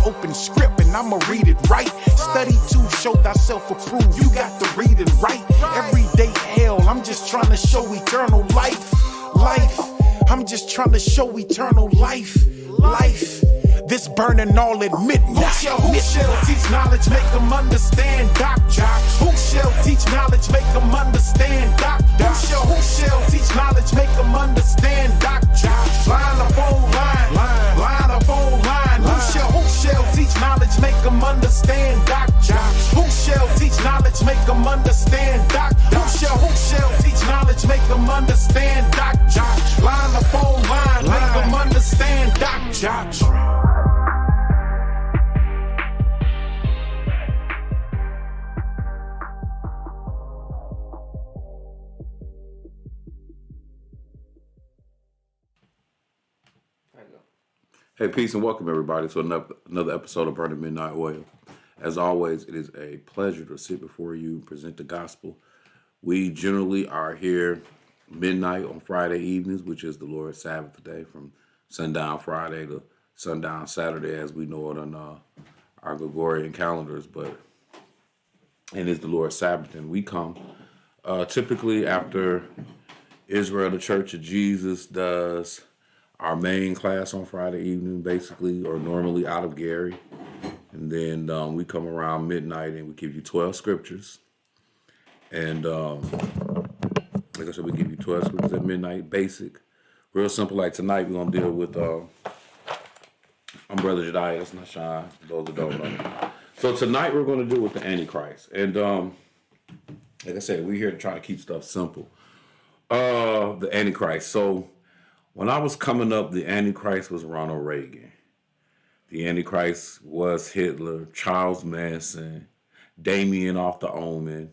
open script and I'ma read it right. Study to show thyself approved. You got to read it right. Everyday hell, I'm just trying to show eternal life. I'm just trying to show eternal life. This burning all at midnight. Who shall teach knowledge, make them understand doctrine? Who shall teach knowledge, make them understand doctrine? Who shall teach knowledge, make them understand doctrine? Line upon line, line upon line. Who shall teach knowledge, make them understand doctrine? Who shall teach knowledge, make them understand doctrine? Who shall teach knowledge, make them understand doctrine? Line upon line, make them understand doctrine. Hey, peace and welcome everybody to another episode of Burning Midnight Oil. As always, it is a pleasure to sit before you and present the gospel. We generally are here midnight on Friday evenings, which is the Lord's Sabbath day, from sundown Friday to sundown Saturday, as we know it on our Gregorian calendars. And it's the Lord's Sabbath, and we come typically after Israel, the Church of Jesus, does our main class on Friday evening, basically, or normally out of Gary. And then we come around midnight and we give you 12 scriptures. And like I said, we give you 12 scriptures at midnight, basic. Real simple, like tonight, we're going to deal with, I'm Brother Jediah, that's not Sean, those that don't know. So tonight we're going to deal with the Antichrist. And like I said, we're here to try to keep stuff simple. The Antichrist. So when I was coming up, the Antichrist was Ronald Reagan. The Antichrist was Hitler, Charles Manson, Damien off the Omen.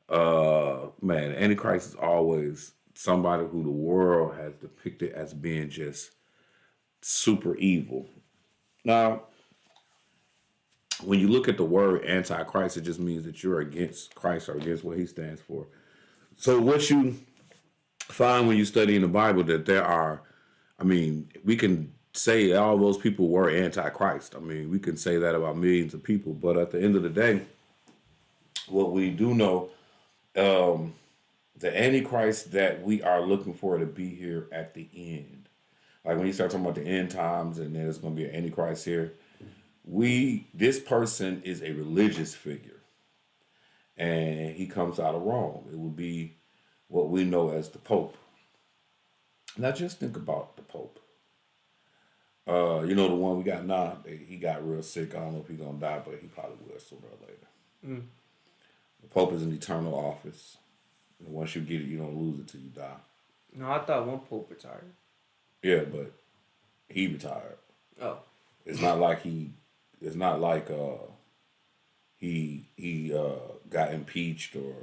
Man, the Antichrist is always somebody who the world has depicted as being just super evil. Now, when you look at the word Antichrist, it just means that you're against Christ or against what he stands for. So what you find when you study in the Bible that there are, we can say all those people were anti-Christ. We can say that about millions of people, but at the end of the day, what we do know, the Antichrist that we are looking for to be here at the end, like when you start talking about the end times and there's going to be an Antichrist here, this person is a religious figure and he comes out of Rome. It will be what we know as the Pope. Now just think about the Pope. The one we got now, he got real sick. I don't know if he's going to die, but he probably will sooner or later. The Pope is an eternal office. And once you get it, you don't lose it till you die. No, I thought one Pope retired. Yeah, but he retired. Oh. It's not like he got impeached, or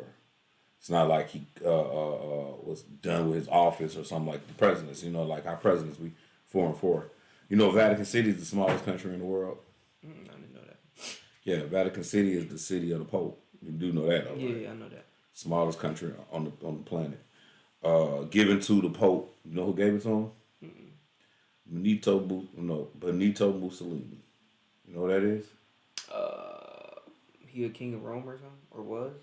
it's not like he was done with his office or something like the presidents. Like our presidents, we 4 and 4. Vatican City is the smallest country in the world. I didn't know that. Yeah, Vatican City is the city of the Pope. You do know that, though, right? Yeah, I know that. Smallest country on the planet. Given to the Pope. You know who gave it to him? Benito Mussolini. You know who that is? He a king of Rome or something? Or was?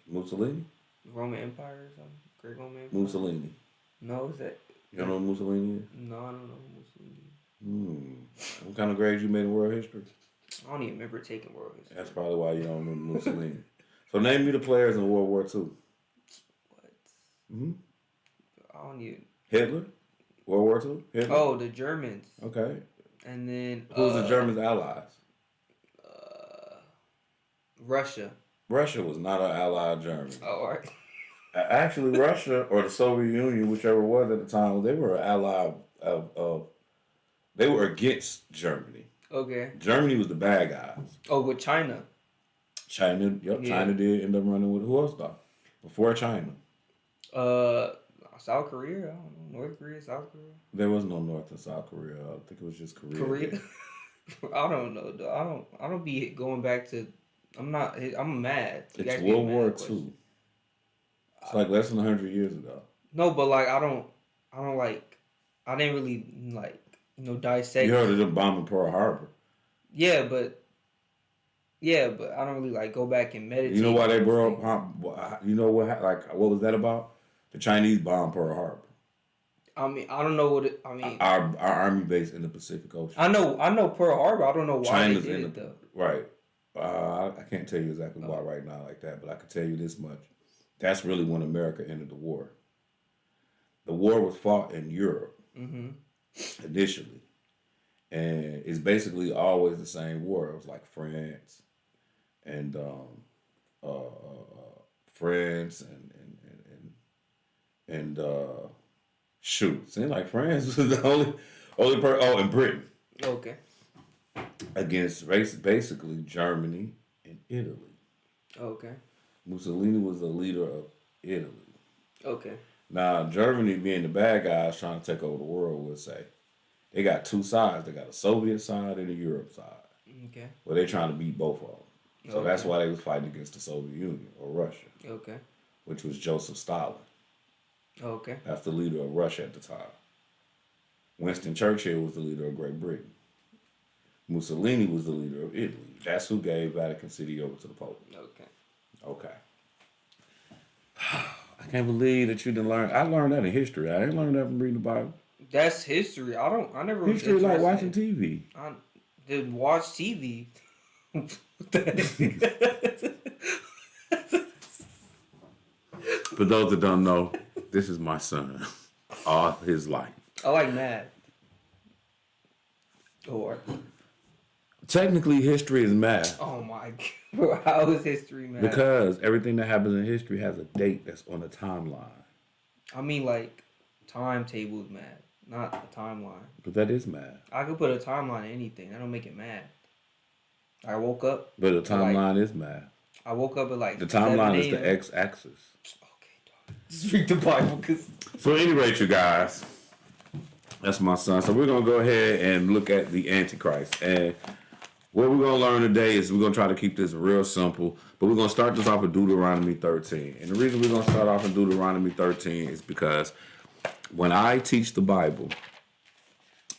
Mussolini? Roman Empire or something? Great Roman Empire? Mussolini. No, is that? You don't know who Mussolini is? No, I don't know who Mussolini is. What kind of grades you made in world history? I don't even remember taking world history. That's probably why you don't remember Mussolini. So name me the players in World War II. What? I don't even... Hitler? World War II? Hitler? Oh, the Germans. Okay. And then... Who's the Germans' allies? Russia. Russia was not an ally of Germany. Oh, all right. Actually, Russia or the Soviet Union, whichever it was at the time, they were an ally of they were against Germany. Okay. Germany was the bad guys. Oh, with China. China, yep. Yeah. China did end up running with who else though? Before China. South Korea. I don't know. North Korea, South Korea. There was no North and South Korea. I think it was just Korea. Korea. I don't know. Though. I don't be going back to. I'm mad. It's World War II. It's like less than 100 years ago. No, but like I didn't really dissect. You heard of them bombing Pearl Harbor. Yeah, but I don't really like go back and meditate. You know why they on brought things. up? You know what? Like, what was that about? The Chinese bombed Pearl Harbor. I mean, I don't know what it. I mean, Our army base in the Pacific Ocean. I know Pearl Harbor. I don't know why China's they did in it the though. right. I can't tell you exactly why right now like that, but I can tell you this much: that's really when America entered the war. The war was fought in Europe initially, and it's basically always the same war. It was like France and France and shoot, seemed like France was the only person. Oh, and Britain Okay. against basically Germany and Italy. Okay. Mussolini was the leader of Italy. Okay. Now, Germany being the bad guys trying to take over the world, we'll say, they got two sides. They got a Soviet side and a Europe side. Okay. Well, they're trying to beat both of them. So that's Okay. why they was fighting against the Soviet Union or Russia, Okay. which was Joseph Stalin. Okay. That's the leader of Russia at the time. Winston Churchill was the leader of Great Britain. Mussolini was the leader of Italy. That's who gave Vatican City over to the Pope. Okay. Okay. I can't believe that you didn't learn. I learned that in history. I didn't learn that from reading the Bible. That's history. I never was History like interested watching in- TV. I did watch TV. What the heck? For those that don't know, this is my son. All his life. I like math. Or Technically, history is math. oh my god, how is history math? Because everything that happens in history has a date that's on a timeline. I mean like timetable is math, not a timeline. But that is math. I could put a timeline on anything. That don't make it math. I woke up. But the timeline is math. I woke up at like The timeline 7 is the a.m. x-axis. Okay, dog. Just read the Bible, cause So at any rate, you guys, that's my son. So we're going to go ahead and look at the Antichrist. And what we're going to learn today is we're going to try to keep this real simple. But we're going to start this off with Deuteronomy 13. And the reason we're going to start off in Deuteronomy 13 is because when I teach the Bible,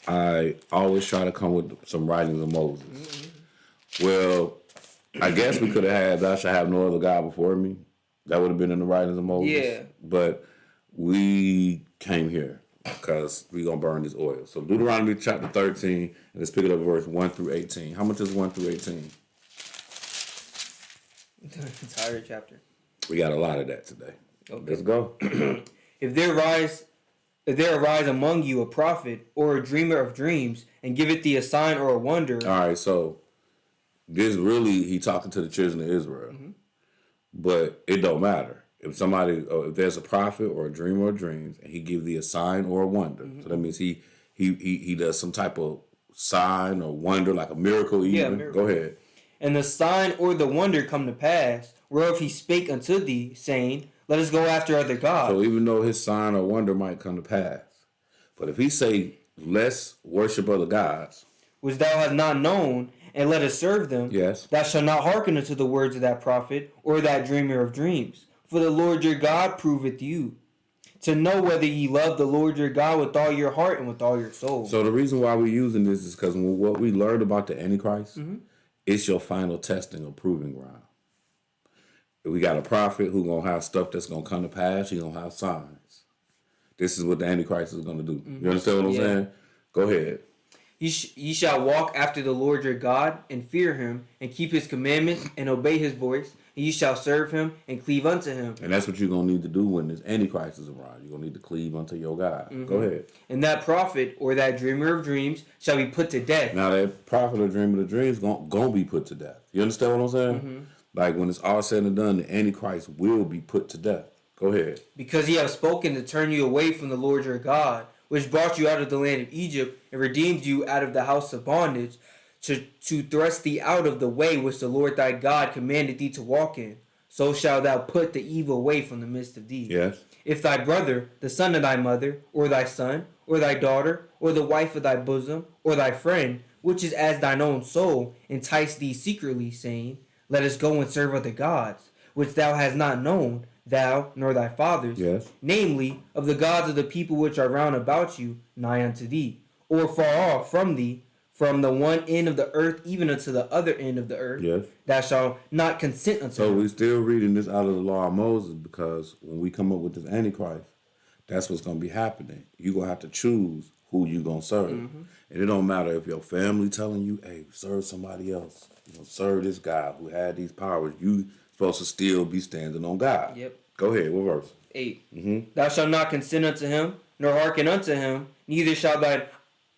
I always try to come with some writings of Moses. Well, I guess we could have had thou shalt have no other God before me. That would have been in the writings of Moses. Yeah. But we came here because we're going to burn this oil. So Deuteronomy chapter 13, and let's pick it up at verse 1 through 18. How much is 1 through 18? the entire chapter. We got a lot of that today. Okay. Let's go. If there arise among you a prophet or a dreamer of dreams, and giveth thee a sign or a wonder. All right, so this really, he talking to the children of Israel. But it don't matter. If there's a prophet or a dreamer of dreams, and he give thee a sign or a wonder. So that means he does some type of sign or wonder, like a miracle even. Yeah, miracle. Go ahead. And the sign or the wonder come to pass, whereof he spake unto thee, saying, Let us go after other gods. So even though his sign or wonder might come to pass, but if he say, let's worship other gods, which thou hast not known, and let us serve them, yes, thou shalt not hearken unto the words of that prophet, or that dreamer of dreams. For the Lord your God proveth you, to know whether ye love the Lord your God with all your heart and with all your soul. So the reason why we're using this is because what we learned about the Antichrist, it's your final testing or proving ground. If we got a prophet who's going to have stuff that's going to come to pass, he's going to have signs. This is what the Antichrist is going to do. You understand what I'm saying? Go ahead. Ye shall walk after the Lord your God, and fear him, and keep his commandments, and obey his voice, and ye shall serve him, and cleave unto him. And that's what you're going to need to do when this Antichrist is around. You're going to need to cleave unto your God. Go ahead. And that prophet, or that dreamer of dreams, shall be put to death. Now, that prophet or dreamer of the dreams going to be put to death. You understand what I'm saying? Like, when it's all said and done, the Antichrist will be put to death. Go ahead. Because ye have spoken to turn you away from the Lord your God, which brought you out of the land of Egypt, and redeemed you out of the house of bondage, to thrust thee out of the way which the Lord thy God commanded thee to walk in. So shalt thou put the evil away from the midst of thee. Yes. If thy brother, the son of thy mother, or thy son, or thy daughter, or the wife of thy bosom, or thy friend, which is as thine own soul, entice thee secretly, saying, Let us go and serve other gods, which thou hast not known, thou nor thy fathers, Yes. namely, of the gods of the people which are round about you, nigh unto thee, or far off from thee, from the one end of the earth even unto the other end of the earth, Yes. thou shalt not consent unto So him. we're still reading this out of the law of Moses because when we come up with this Antichrist, that's what's going to be happening. You're going to have to choose who you're going to serve. And it don't matter if your family telling you, hey, serve somebody else. Serve this guy who had these powers. You supposed to still be standing on God. Yep. Go ahead. What verse? 8. Thou shalt not consent unto him, nor hearken unto him, neither shall thine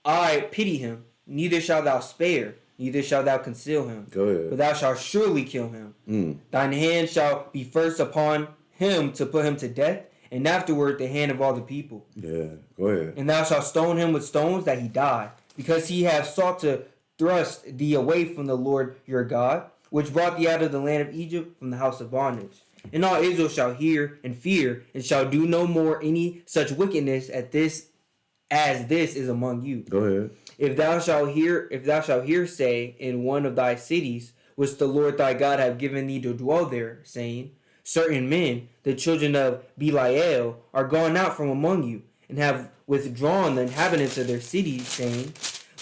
eye pity him, neither shalt thou spare, neither shalt thou conceal him. Go ahead. But thou shalt surely kill him. Thine hand shall be first upon him to put him to death, and afterward the hand of all the people. Yeah. Go ahead. And thou shalt stone him with stones that he die, because he hath sought to thrust thee away from the Lord your God, which brought thee out of the land of Egypt from the house of bondage. And all Israel shall hear and fear, and shall do no more any such wickedness as this is among you. Go ahead. If thou shalt hear say in one of thy cities, which the Lord thy God have given thee to dwell there, saying, certain men, the children of Belial, are gone out from among you, and have withdrawn the inhabitants of their cities, saying,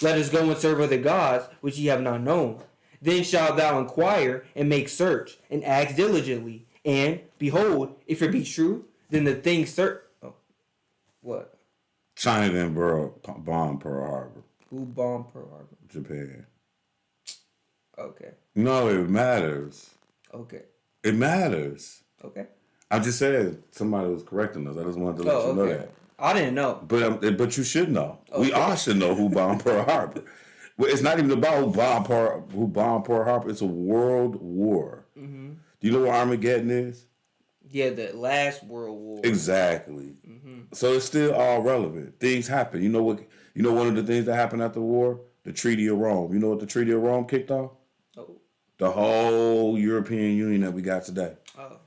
let us go and serve other gods, which ye have not known. Then shalt thou inquire, and make search, and ask diligently. And, behold, if it be true, then the thing what? China then bombed Pearl Harbor. Who bombed Pearl Harbor? Japan. Okay. No, it matters. Okay. It matters. Okay. I just said somebody was correcting us. I just wanted to let you know that. I didn't know. But you should know. Okay. We all should know who bombed Pearl Harbor. Well, it's not even about who bombed Pearl Harbor. It's a world war. Mm-hmm. Do you know what Armageddon is? Yeah, the last World War. Exactly. Mm-hmm. So it's still all relevant. Things happen. You know what? You know one of the things that happened after the war? The Treaty of Rome. You know what the Treaty of Rome kicked off? Oh. The whole European Union that we got today. Oh.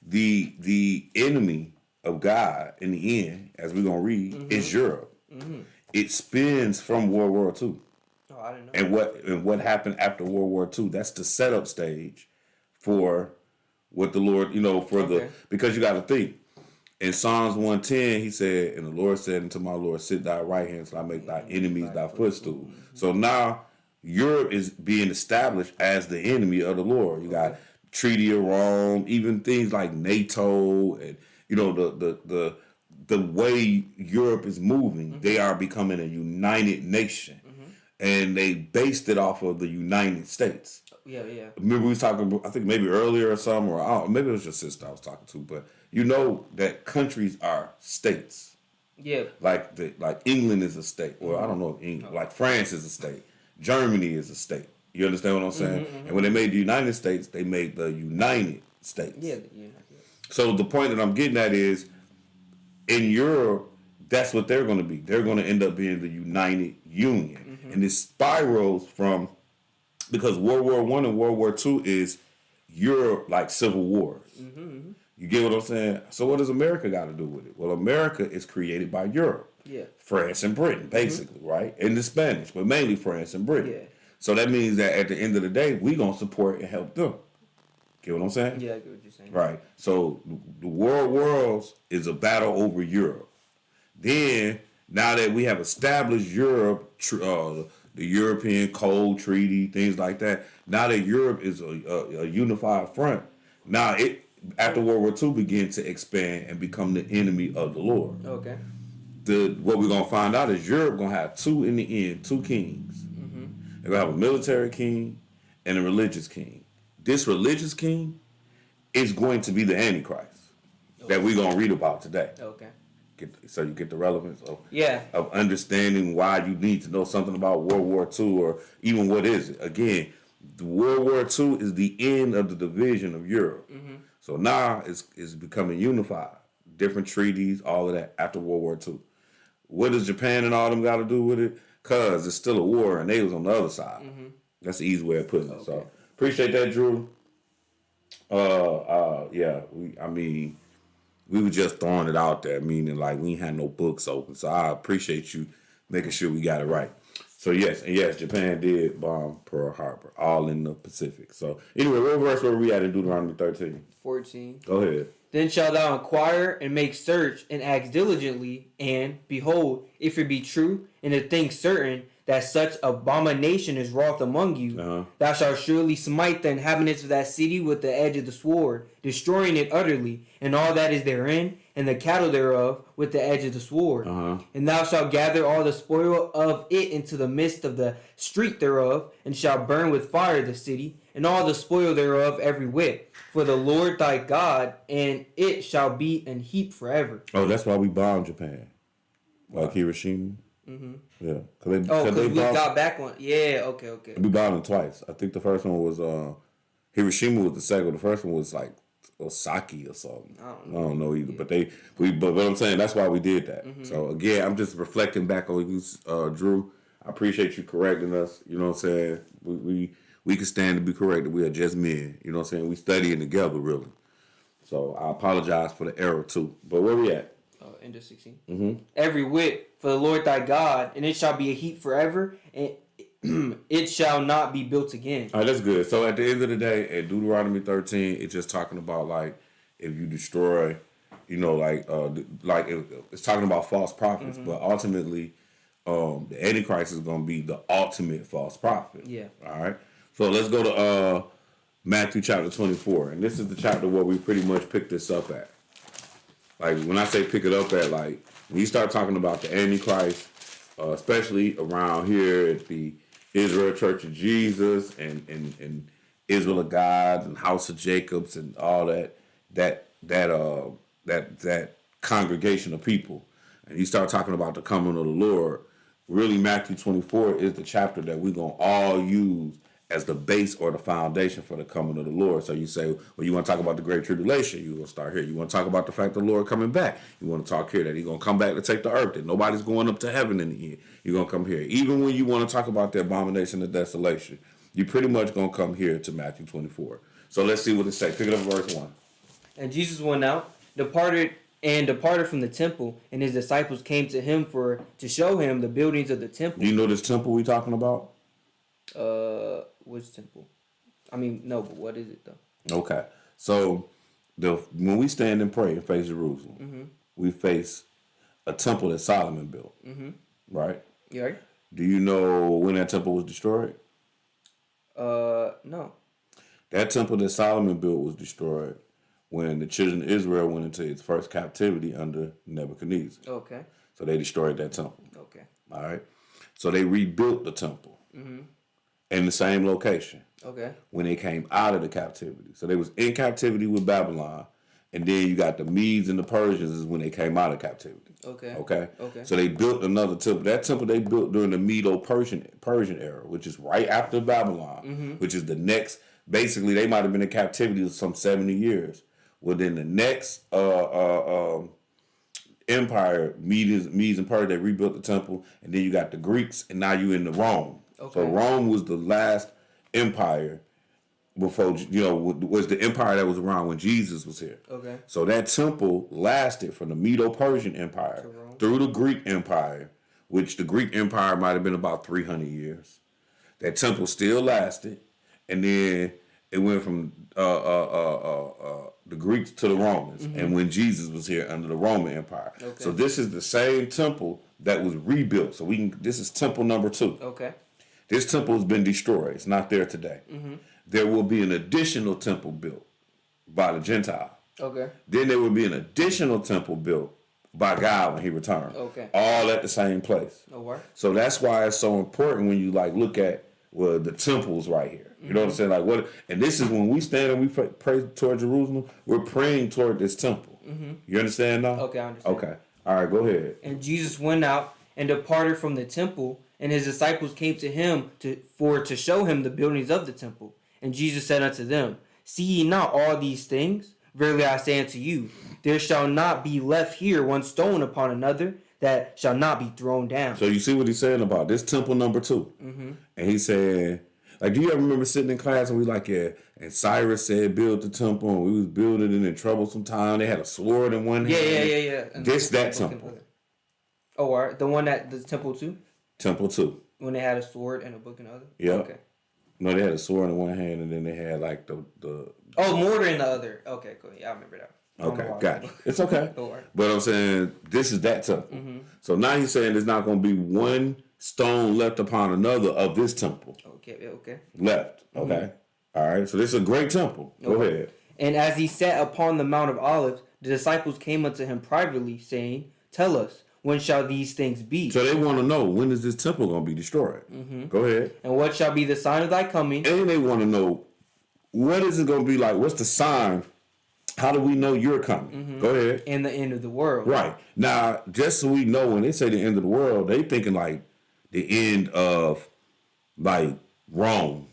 The enemy of God in the end, as we're gonna read, is Europe. Mm-hmm. It spins from World War II. Oh, I didn't know. And what happened after World War II? That's the setup stage for what the Lord, because you got to think. In Psalms 110, he said, and the Lord said unto my Lord, sit thy right hand till I make thy enemies thy footstool. Mm-hmm. So now Europe is being established as the enemy of the Lord. You got Treaty of Rome, even things like NATO, and the way Europe is moving, they are becoming a united nation. And they based it off of the United States. Yeah. Remember we was talking, I think maybe earlier or something, or maybe it was your sister I was talking to, but you know that countries are states. Yeah. Like England is a state. Well, I don't know if England, like France is a state. Germany is a state. You understand what I'm saying? Mm-hmm. And when they made the United States, they made the United States. Yeah. So the point that I'm getting at is, in Europe, that's what they're going to be. They're going to end up being the United Union. Mm-hmm. And it spirals from, because World War I and World War II is Europe like civil wars. Mm-hmm. You get what I'm saying? So what does America got to do with it? Well, America is created by Europe. Yeah. France and Britain, basically, right? And the Spanish, but mainly France and Britain. Yeah. So that means that at the end of the day, we're going to support and help them. Get what I'm saying? Yeah, I get what you're saying. Right. So the world worlds is a battle over Europe. Then, now that we have established Europe, the European Cold Treaty, things like that, now that Europe is a unified front, now after World War II began to expand and become the enemy of the Lord. Okay. What we're going to find out is Europe going to have two kings. Mm-hmm. They're going to have a military king and a religious king. This religious king is going to be the Antichrist that we're going to read about today. Okay. So you get the relevance of understanding why you need to know something about World War II, or even what is it. Again, the World War II is the end of the division of Europe. Mm-hmm. So now it's becoming unified. Different treaties, all of that after World War II. What does Japan and all them got to do with it? Because it's still a war and they was on the other side. Mm-hmm. That's the easy way of putting it. So appreciate that, Drew. We were just throwing it out there, meaning like we ain't had no books open. So I appreciate you making sure we got it right. So yes, Japan did bomb Pearl Harbor, all in the Pacific. So anyway, what verse were we at in Deuteronomy 13? 14. Go ahead. Then shalt thou inquire and make search and ask diligently, and behold, if it be true and the thing certain, that such abomination is wrought among you, thou shalt surely smite the inhabitants of that city with the edge of the sword, destroying it utterly, and all that is therein, and the cattle thereof with the edge of the sword. And thou shalt gather all the spoil of it into the midst of the street thereof, and shalt burn with fire the city, and all the spoil thereof every whit. For the Lord thy God, and it shall be an heap forever. Oh, that's why we bombed Japan. Like Hiroshima? Mm-hmm. Yeah. Because we got back on. Yeah, okay. We bombed them twice. I think the first one was, Hiroshima was the second. The first one was like Osaki or something. I don't know either. Yeah. But what I'm saying, that's why we did that. Mm-hmm. So again, I'm just reflecting back on you, Drew. I appreciate you correcting us. You know what I'm saying? We can stand to be corrected. We are just men. You know what I'm saying? We studying together, really. So I apologize for the error, too. But where we at? End of 16. Mm-hmm. Every whit for the Lord thy God, and it shall be a heap forever, and it shall not be built again. All right, that's good. So at the end of the day, at Deuteronomy 13, it's just talking about, like, if you destroy, you know, it's talking about false prophets, but ultimately, the Antichrist is going to be the ultimate false prophet. Yeah. All right. So let's go to Matthew chapter 24. And this is the chapter where we pretty much pick this up at. Like, when I say pick it up at, like, when you start talking about the Antichrist, especially around here at the Israel Church of Jesus and Israel of God and House of Jacobs and all that congregation of people, and you start talking about the coming of the Lord, really Matthew 24 is the chapter that we're going to all use as the base or the foundation for the coming of the Lord. So you say, well, you want to talk about the Great Tribulation, you're going to start here. You want to talk about the fact the Lord coming back. You want to talk here that he's going to come back to take the earth, that nobody's going up to heaven in the end. You're going to come here. Even when you want to talk about the abomination of desolation, you're pretty much going to come here to Matthew 24. So let's see what it says. Pick it up verse 1. And Jesus went out, departed from the temple, and his disciples came to him to show him the buildings of the temple. Do you know this temple we talking about? Which temple? I mean, no, but what is it though? Okay, so when we stand and pray and face Jerusalem, we face a temple that Solomon built, right? Yeah. Do you know when that temple was destroyed? No. That temple that Solomon built was destroyed when the children of Israel went into its first captivity under Nebuchadnezzar. Okay. So they destroyed that temple. Okay. All right. So they rebuilt the temple in the same location. Okay. When they came out of the captivity. So they was in captivity with Babylon, and then you got the Medes and the Persians is when they came out of captivity. Okay. Okay. Okay. So they built another temple. That temple they built during the Medo-Persian era, which is right after Babylon, which is the next. Basically, they might have been in captivity for some 70 years. Well, then the next empire, Medes and Persia, they rebuilt the temple, and then you got the Greeks, and now you're in the Rome. Okay. So Rome was the last empire before, was the empire that was around when Jesus was here. Okay. So that temple lasted from the Medo-Persian Empire through the Greek Empire, which the Greek Empire might have been about 300 years. That temple still lasted, and then it went from the Greeks to the Romans, and when Jesus was here under the Roman Empire. Okay. So this is the same temple that was rebuilt. So this is temple number 2. Okay. This temple has been destroyed. It's not there today. There will be an additional temple built by the Gentile. Okay. Then there will be an additional temple built by God when he returns. Okay. All at the same place. Oh, what? So that's why it's so important when you look at the temples right here. You know what I'm saying? Like what? And this is when we stand and we pray toward Jerusalem. We're praying toward this temple. You understand now? Okay, I understand. Okay. All right, go ahead. And Jesus went out and departed from the temple, and his disciples came to him to show him the buildings of the temple. And Jesus said unto them, See ye not all these things? Verily I say unto you, there shall not be left here one stone upon another that shall not be thrown down. So you see what he's saying about this temple number 2. And he said, do you ever remember sitting in class and we and Cyrus said build the temple, and we was building it in troublesome time. They had a sword in one hand. Yeah. And that temple. Oh, all right. The one the temple 2? Temple 2. When they had a sword and a book in the other? Yeah. Okay. No, they had a sword in one hand, and then they had the Oh, mortar in the other. Okay, cool. Yeah, I remember that. Okay, got it. It's okay. Lord. But I'm saying this is that temple. So now he's saying there's not going to be one stone left upon another of this temple. Okay. Left. Okay. All right. So this is a great temple. Go ahead. And as he sat upon the Mount of Olives, the disciples came unto him privately, saying, Tell us, when shall these things be? So they want to know, when is this temple going to be destroyed? Go ahead. And what shall be the sign of thy coming? And they want to know, what is it going to be like? What's the sign? How do we know you're coming? Go ahead. And the end of the world. Right. Now, just so we know, when they say the end of the world, they thinking like the end of like Rome.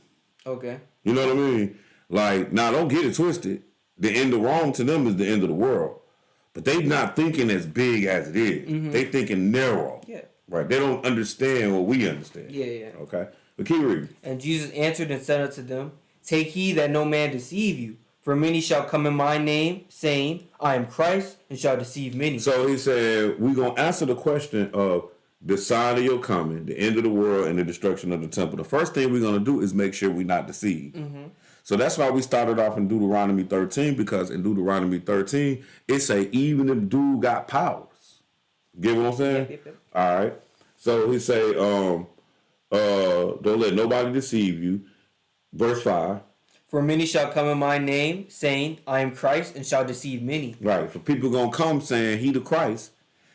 Okay. You know what I mean? Like, now don't get it twisted. The end of Rome to them is the end of the world. But they not thinking as big as it is. They thinking narrow. Yeah. Right. They don't understand what we understand. Yeah. Okay. But keep reading. And Jesus answered and said unto them, Take heed that no man deceive you. For many shall come in my name, saying, I am Christ, and shall deceive many. So he said, we're going to answer the question of the sign of your coming, the end of the world, and the destruction of the temple. The first thing we're going to do is make sure we're not deceived. So that's why we started off in Deuteronomy 13, because in Deuteronomy 13, it say even if dude got powers. Get what I'm saying? Yep. All right. So he say, don't let nobody deceive you. Verse 5. For many shall come in my name, saying, I am Christ, and shall deceive many. Right. So people going to come saying he the Christ.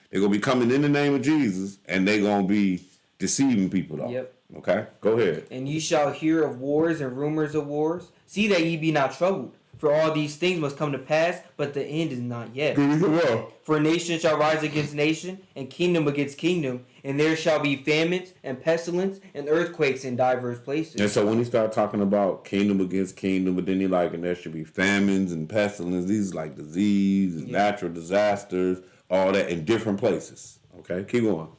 They're going to be coming in the name of Jesus, and they're going to be deceiving people, though. Yep. Okay? Go ahead. And ye shall hear of wars and rumors of wars. See that ye be not troubled. For all these things must come to pass, but the end is not yet. For nation shall rise against nation, and kingdom against kingdom, and there shall be famines and pestilence and earthquakes in diverse places. And so when he started talking about kingdom against kingdom, but then he like, and there should be famines and pestilence, these like disease and natural disasters, all that in different places. Okay, keep going.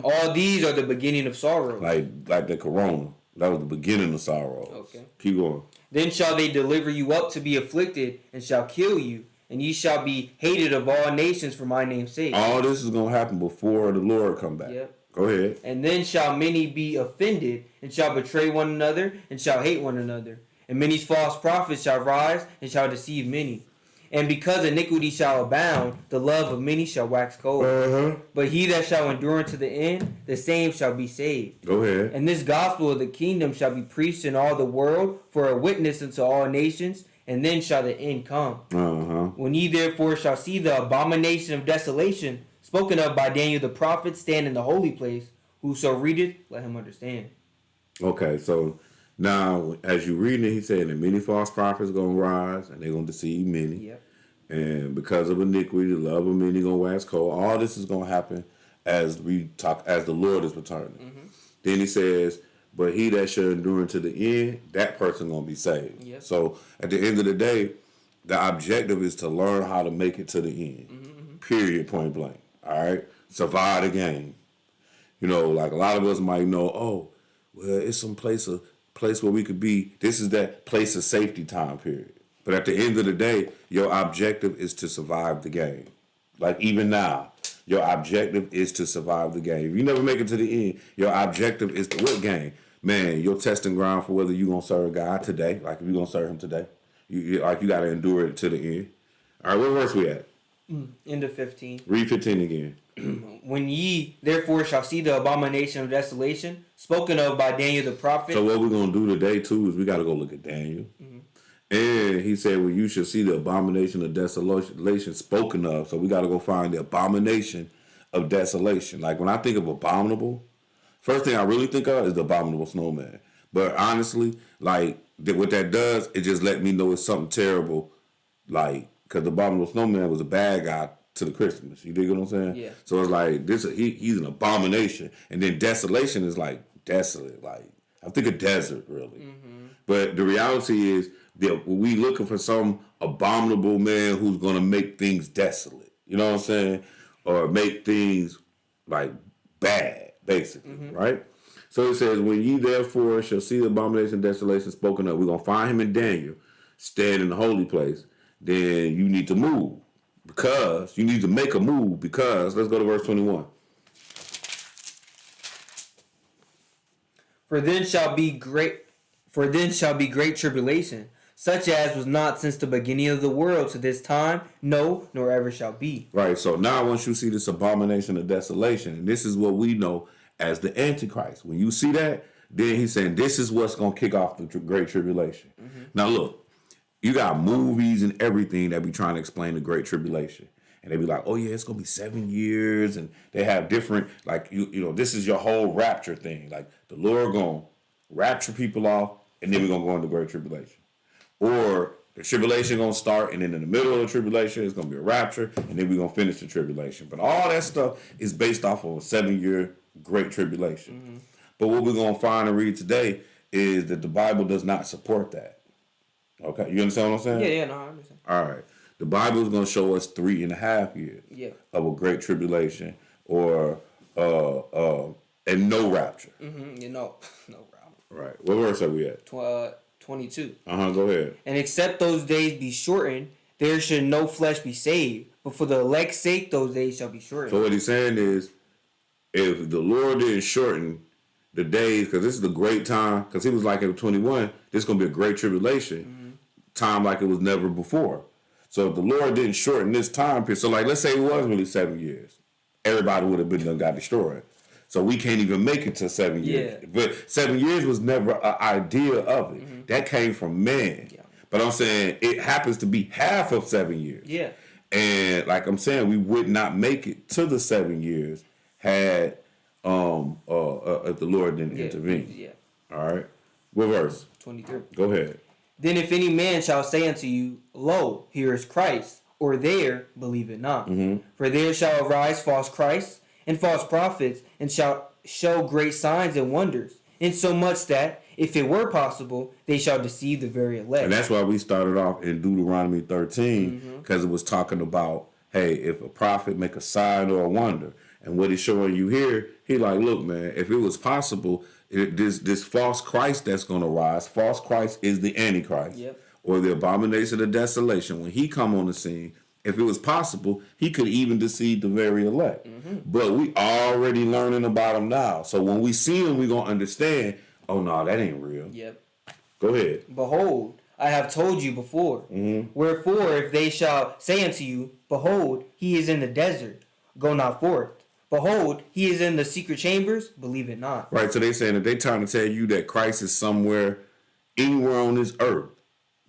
All these are the beginning of sorrow. Like the corona. That was the beginning of sorrows. Okay. Keep going. Then shall they deliver you up to be afflicted, and shall kill you, and ye shall be hated of all nations for my name's sake. All this is going to happen before the Lord come back. Yep. Go ahead. And then shall many be offended, and shall betray one another, and shall hate one another. And many false prophets shall rise, and shall deceive many. And because iniquity shall abound, the love of many shall wax cold. But he that shall endure unto the end, the same shall be saved. Go ahead. And this gospel of the kingdom shall be preached in all the world for a witness unto all nations, and then shall the end come. When ye therefore shall see the abomination of desolation, spoken of by Daniel the prophet, stand in the holy place, whoso readeth, let him understand. Okay, so now as you reading it, he said that many false prophets going to rise, and they're going to deceive many. Yep. And because of iniquity, the love of many going to wax cold. All this is going to happen as the Lord is returning. Then he says, but he that shall endure unto the end, that person going to be saved. Yep. So at the end of the day, the objective is to learn how to make it to the end. Period, point blank. All right? Survive the game. You know, like a lot of us might know, oh, well, it's some place where we could be. This is that place of safety time period. But at the end of the day, your objective is to survive the game. Like even now, your objective is to survive the game. If you never make it to the end, your objective is to what game? Man, your testing ground for whether you're going to serve God today, like if you're going to serve him today, you got to endure it to the end. All right, what verse we at? End of 15. Read 15 again. When ye therefore shall see the abomination of desolation, spoken of by Daniel the prophet. So what we're going to do today, too, is we got to go look at Daniel. And he said, well, you shall see the abomination of desolation spoken of. So we got to go find the abomination of desolation. Like when I think of abominable, first thing I really think of is the abominable snowman. But honestly, like what that does, it just let me know it's something terrible. Like, because the abominable snowman was a bad guy to the Christmas. You dig what I'm saying? Yeah. So it's like, he's an abomination. And then desolation is like desolate. Like, I think a desert, really. But the reality is, we looking for some abominable man who's going to make things desolate. You know what I'm saying? Or make things like bad, basically, right? So it says, when ye therefore shall see the abomination of desolation spoken of, we're going to find him in Daniel, stand in the holy place. Then you need to move because you need to make a move because, let's go to verse 21. For then shall be great tribulation, such as was not since the beginning of the world to this time, no, nor ever shall be. Right. So now once you see this abomination of desolation, and this is what we know as the Antichrist. When you see that, then he's saying this is what's going to kick off the Great Tribulation. Mm-hmm. Now look, you got movies and everything that be trying to explain the Great Tribulation. And they be like, oh yeah, it's going to be 7 years. And they have different, like, you know, this is your whole rapture thing. Like the Lord going to rapture people off, and then we're going to go into Great Tribulation. Or the tribulation going to start, and then in the middle of the tribulation, it's going to be a rapture, and then we're going to finish the tribulation. But all that stuff is based off of a 7-year Great Tribulation. Mm-hmm. But what we're going to find and read today is that the Bible does not support that. Okay, you understand what I'm saying? Yeah, no, I understand. All right. The Bible is going to show us 3.5 years of a Great Tribulation or and no rapture. Mm-hmm. You know, no rapture. Right. What verse are we at? 22. Go ahead. And except those days be shortened, there should no flesh be saved. But for the elect's sake, those days shall be shortened. So what he's saying is, if the Lord didn't shorten the days, because this is the great time, because he was like in 21, this is going to be a great tribulation, time like it was never before. So if the Lord didn't shorten this time period, so like let's say it was really 7 years, everybody would have been done got destroyed. So we can't even make it to 7 years. Yeah. But 7 years was never an idea of it. Mm-hmm. That came from man. Yeah. But I'm saying it happens to be half of 7 years. Yeah. And like I'm saying, we would not make it to the 7 years had if the Lord didn't intervene. Yeah. All right. What verse? 23. Go ahead. Then if any man shall say unto you, lo, here is Christ, or there, believe it not. Mm-hmm. For there shall arise false Christs and false prophets, and shall show great signs and wonders, insomuch that, if it were possible, they shall deceive the very elect. And that's why we started off in Deuteronomy 13, because it was talking about, hey, if a prophet make a sign or a wonder, and what he's showing you here, he like, look, man, if it was possible, this false Christ that's going to rise, false Christ is the Antichrist, or the abomination of desolation. When he come on the scene, if it was possible, he could even deceive the very elect. Mm-hmm. But we already learning about him now. So when we see him, we're going to understand, oh, no, that ain't real. Yep. Go ahead. Behold, I have told you before. Mm-hmm. Wherefore, if they shall say unto you, behold, he is in the desert, go not forth. Behold, he is in the secret chambers, believe it not. Right, so they saying that they trying to tell you that Christ is somewhere, anywhere on this earth.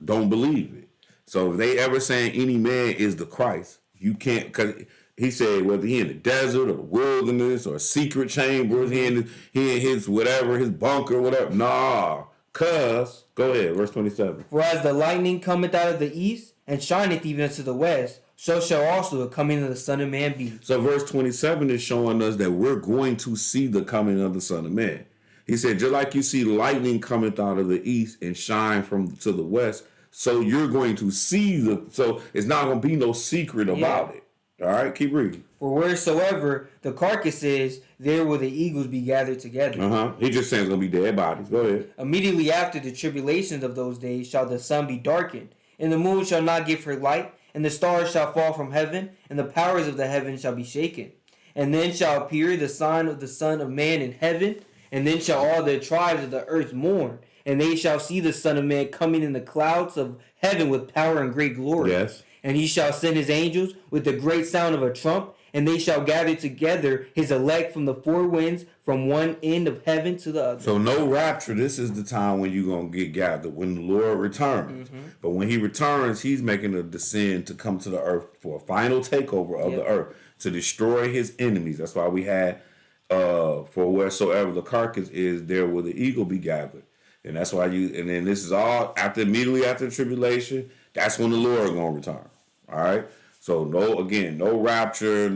Don't believe it. So if they ever saying any man is the Christ, you can't, because he said whether he in the desert or the wilderness or secret chambers, he in his whatever, his bunker, whatever. Nah, cuz, go ahead, verse 27. For as the lightning cometh out of the east and shineth even unto the west, so shall also the coming of the Son of Man be. So verse 27 is showing us that we're going to see the coming of the Son of Man. He said, just like you see lightning cometh out of the east and shine to the west, so you're going to see so it's not going to be no secret about it. All right, keep reading. For wheresoever the carcass is, there will the eagles be gathered together. He just saying it's going to be dead bodies. Go ahead. Immediately after the tribulations of those days shall the sun be darkened, and the moon shall not give her light, and the stars shall fall from heaven, and the powers of the heaven shall be shaken. And then shall appear the sign of the Son of Man in heaven, and then shall all the tribes of the earth mourn, and they shall see the Son of Man coming in the clouds of heaven with power and great glory. Yes. And he shall send his angels with the great sound of a trump, and they shall gather together his elect from the four winds, from one end of heaven to the other. So no rapture. This is the time when you're going to get gathered, when the Lord returns. Mm-hmm. But when he returns, he's making a descent to come to the earth for a final takeover of the earth, to destroy his enemies. That's why we had, for wheresoever the carcass is, there will the eagle be gathered. And that's why and then this is all immediately after the tribulation. That's when the Lord is going to return. All right. So no rapture,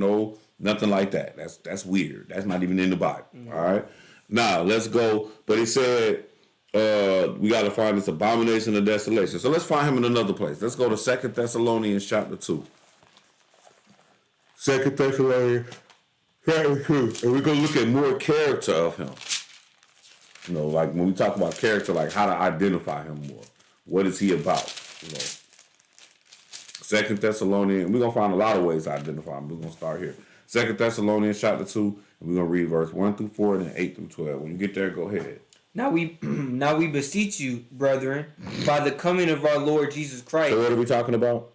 nothing like that. That's weird. That's not even in the Bible. Mm-hmm. All right. Now let's go. But he said we got to find this abomination of desolation. So let's find him in another place. Let's go to 2 Thessalonians chapter 2. 2 Thessalonians chapter 2, and we're gonna look at more character of him. You know, like when we talk about character, like how to identify him more. What is he about? You know. 2 Thessalonians, and we're going to find a lot of ways to identify him. We're going to start here. 2 Thessalonians chapter 2, and we're going to read verse 1 through 4 and then 8 through 12. When you get there, go ahead. Now we beseech you, brethren, by the coming of our Lord Jesus Christ. So what are we talking about?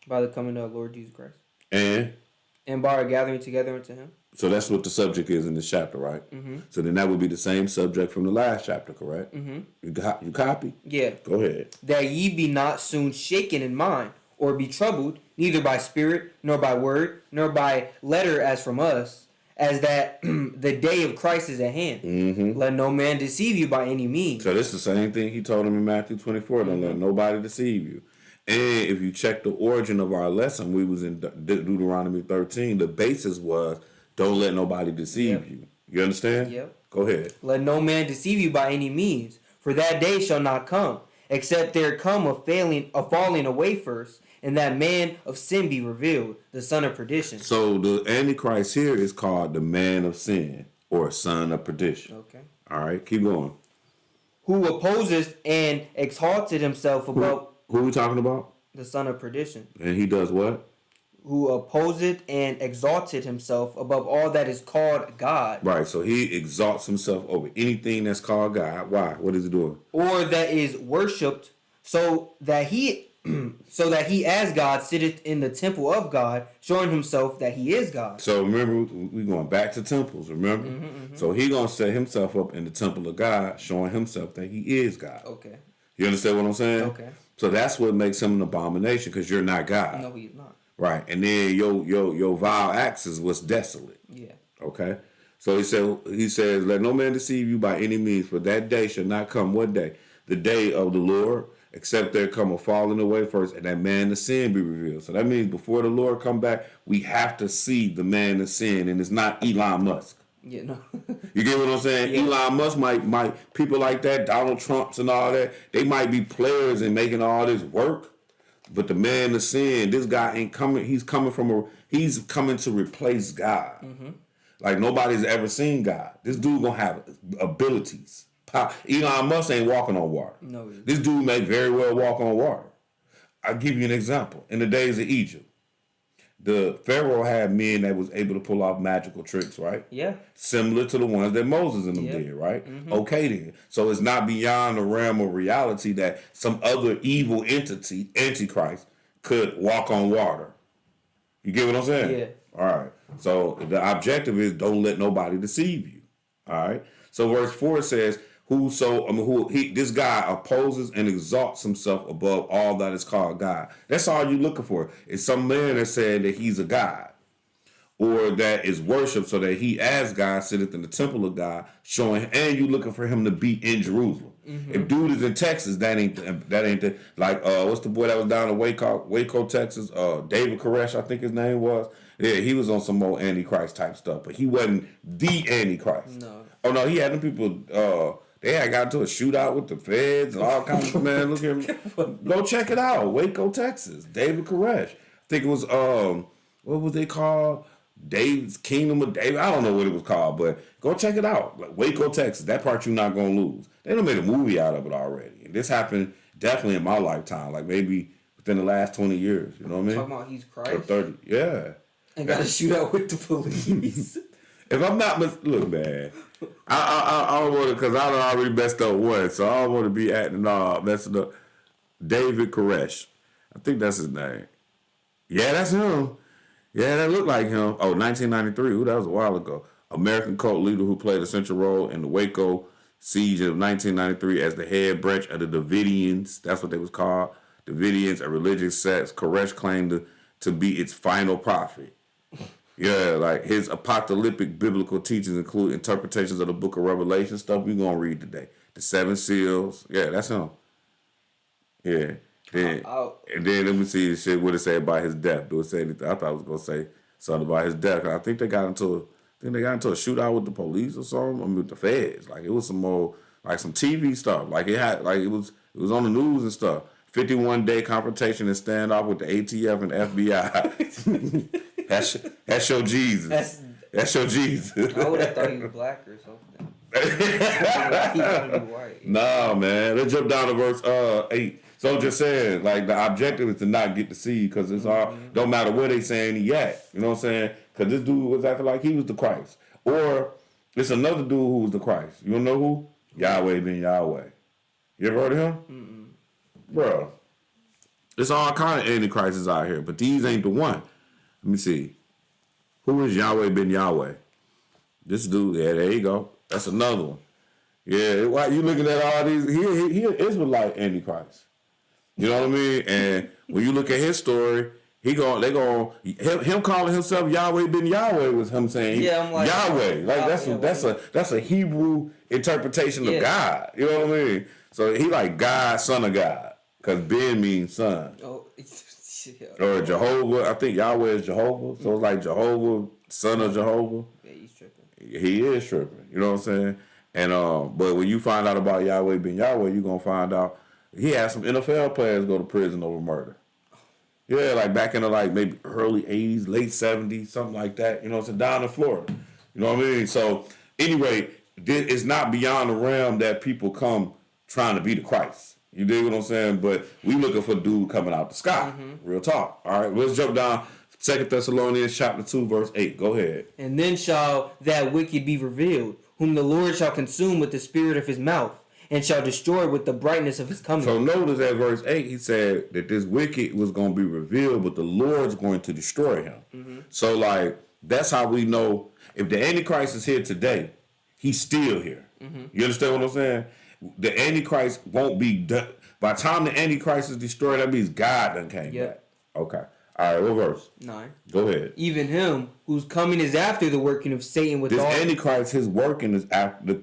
By the coming of our Lord Jesus Christ. And by our gathering together unto him. So that's what the subject is in this chapter, right? Mm-hmm. So then that would be the same subject from the last chapter, correct? Mm-hmm. You copy? Yeah. Go ahead. That ye be not soon shaken in mind, or be troubled, neither by spirit, nor by word, nor by letter as from us, as that the day of Christ is at hand. Mm-hmm. Let no man deceive you by any means. So this is the same thing he told him in Matthew 24. Don't let nobody deceive you. And if you check the origin of our lesson, we was in Deuteronomy 13. The basis was, don't let nobody deceive you. You understand? Yep. Go ahead. Let no man deceive you by any means, for that day shall not come, except there come a falling away first, and that man of sin be revealed, the son of perdition. So the Antichrist here is called the man of sin, or son of perdition. Okay. All right, keep going. Who opposes and exalted himself above... Who are we talking about? The son of perdition. And he does what? Who opposed and exalted himself above all that is called God. Right, so he exalts himself over anything that's called God. Why? What is he doing? Or that is worshipped, so that he as God sitteth in the temple of God, showing himself that he is God. So remember, we're going back to temples, remember? Mm-hmm, mm-hmm. So he going to set himself up in the temple of God, showing himself that he is God. Okay. You understand what I'm saying? Okay. So that's what makes him an abomination, because you're not God. No, he's not. Right, and then your vile acts is what's desolate. Yeah. Okay, so he says, let no man deceive you by any means, for that day shall not come. What day? The day of the Lord, except there come a falling away first, and that man of sin be revealed. So that means before the Lord come back, we have to see the man of sin, and it's not Elon Musk. Yeah, no. You get what I'm saying? Yeah. Elon Musk might people like that, Donald Trumps and all that, they might be players in making all this work. But the man of sin, this guy ain't coming. He's coming to replace God. Mm-hmm. Like nobody's ever seen God. This dude gonna have abilities. Elon Musk ain't walking on water. No. This dude may very well walk on water. I'll give you an example. In the days of Egypt, the Pharaoh had men that was able to pull off magical tricks, right? Yeah. Similar to the ones that Moses and them did, right? Mm-hmm. Okay then. So it's not beyond the realm of reality that some other evil entity, Antichrist, could walk on water. You get what I'm saying? Yeah. All right. So the objective is don't let nobody deceive you. All right. So verse 4 says, this guy opposes and exalts himself above all that is called God. That's all you're looking for. It's some man that's saying that he's a God, or that is worshipped, so that he as God sitteth in the temple of God, showing, and you looking for him to be in Jerusalem. Mm-hmm. If dude is in Texas, that ain't the, like what's the boy that was down in Waco, Texas? David Koresh, I think his name was. Yeah, he was on some more Antichrist type stuff, but he wasn't the Antichrist. No. Oh no, he had them people. They had got into a shootout with the feds and all kinds of, man. Look at him. Go check it out. Waco, Texas. David Koresh. I think it was what was they called? David's Kingdom of David. I don't know what it was called, but go check it out. Like Waco, Texas. That part you're not gonna lose. They done made a movie out of it already. And this happened definitely in my lifetime, like maybe within the last 20 years. You know what I mean? Talking about he's Christ. Or 30. Yeah. And got to shoot out with the police. If I'm not look, man, I don't want to, because I done already messed up once, so I don't want to be acting all messing up. David Koresh, I think that's his name. Yeah, that's him. Yeah, that looked like him. Oh, 1993. Ooh, that was a while ago. American cult leader who played a central role in the Waco siege of 1993 as the head branch of the Davidians. That's what they was called. Davidians, a religious sect. Koresh claimed to be its final prophet. Yeah, like his apocalyptic biblical teachings include interpretations of the book of Revelation, stuff we're going to read today. The 7 seals. Yeah, that's him. Yeah. And then let me see the shit, what it say about his death. Do it say anything? I thought I was going to say something about his death. I think they got into a shootout with the police or something. I mean, with the feds. Like it was some more, like some TV stuff. Like it was on the news and stuff. 51-day confrontation and standoff with the ATF and FBI. That's your Jesus. That's your Jesus. I would have thought he was black or something. White. Nah, man. Let's jump down to verse 8. So just saying, like the objective is to not get deceived, because it's all don't matter where they saying he at. You know what I'm saying? Because this dude was acting like he was the Christ, or it's another dude who was the Christ. You don't know who? Yahweh ben Yahweh. You ever heard of him? Bro, there's all kind of antichrists out here, but these ain't the one. Let me see. Who is Yahweh ben Yahweh? This dude, yeah, there you go. That's another one. Yeah, why you looking at all these? He an Israelite antichrist. You know what I mean? And when you look at his story, him calling himself Yahweh ben Yahweh was him saying I'm like, Yahweh. Like that's a Hebrew interpretation of God. You know what I mean? So he like God, son of God, because Ben means son. Oh, or Jehovah. I think Yahweh is Jehovah, so it's like Jehovah, son of Jehovah. Yeah, he's tripping. He is tripping. You know what I'm saying? And but when you find out about Yahweh ben Yahweh, you're gonna find out he had some NFL players go to prison over murder. Yeah, like back in the like maybe early 80s, late 70s, something like that. You know what I'm saying? Down in Florida. You know what I mean? So anyway, it's not beyond the realm that people come trying to be the Christ. You dig what I'm saying? But we looking for a dude coming out the sky. Real talk. All right, let's jump down. 2 Thessalonians chapter 2, verse 8. Go ahead. And then shall that wicked be revealed, whom the Lord shall consume with the spirit of his mouth, and shall destroy with the brightness of his coming. So notice at verse 8, he said that this wicked was going to be revealed, but the Lord's going to destroy him. So like, that's how we know if the Antichrist is here today, he's still here. You understand what I'm saying? The Antichrist won't be done. By the time the Antichrist is destroyed, that means God done came back. Okay. All right, what verse? 9. Go ahead. Even him whose coming is after the working of Satan with this all... Antichrist, his working is after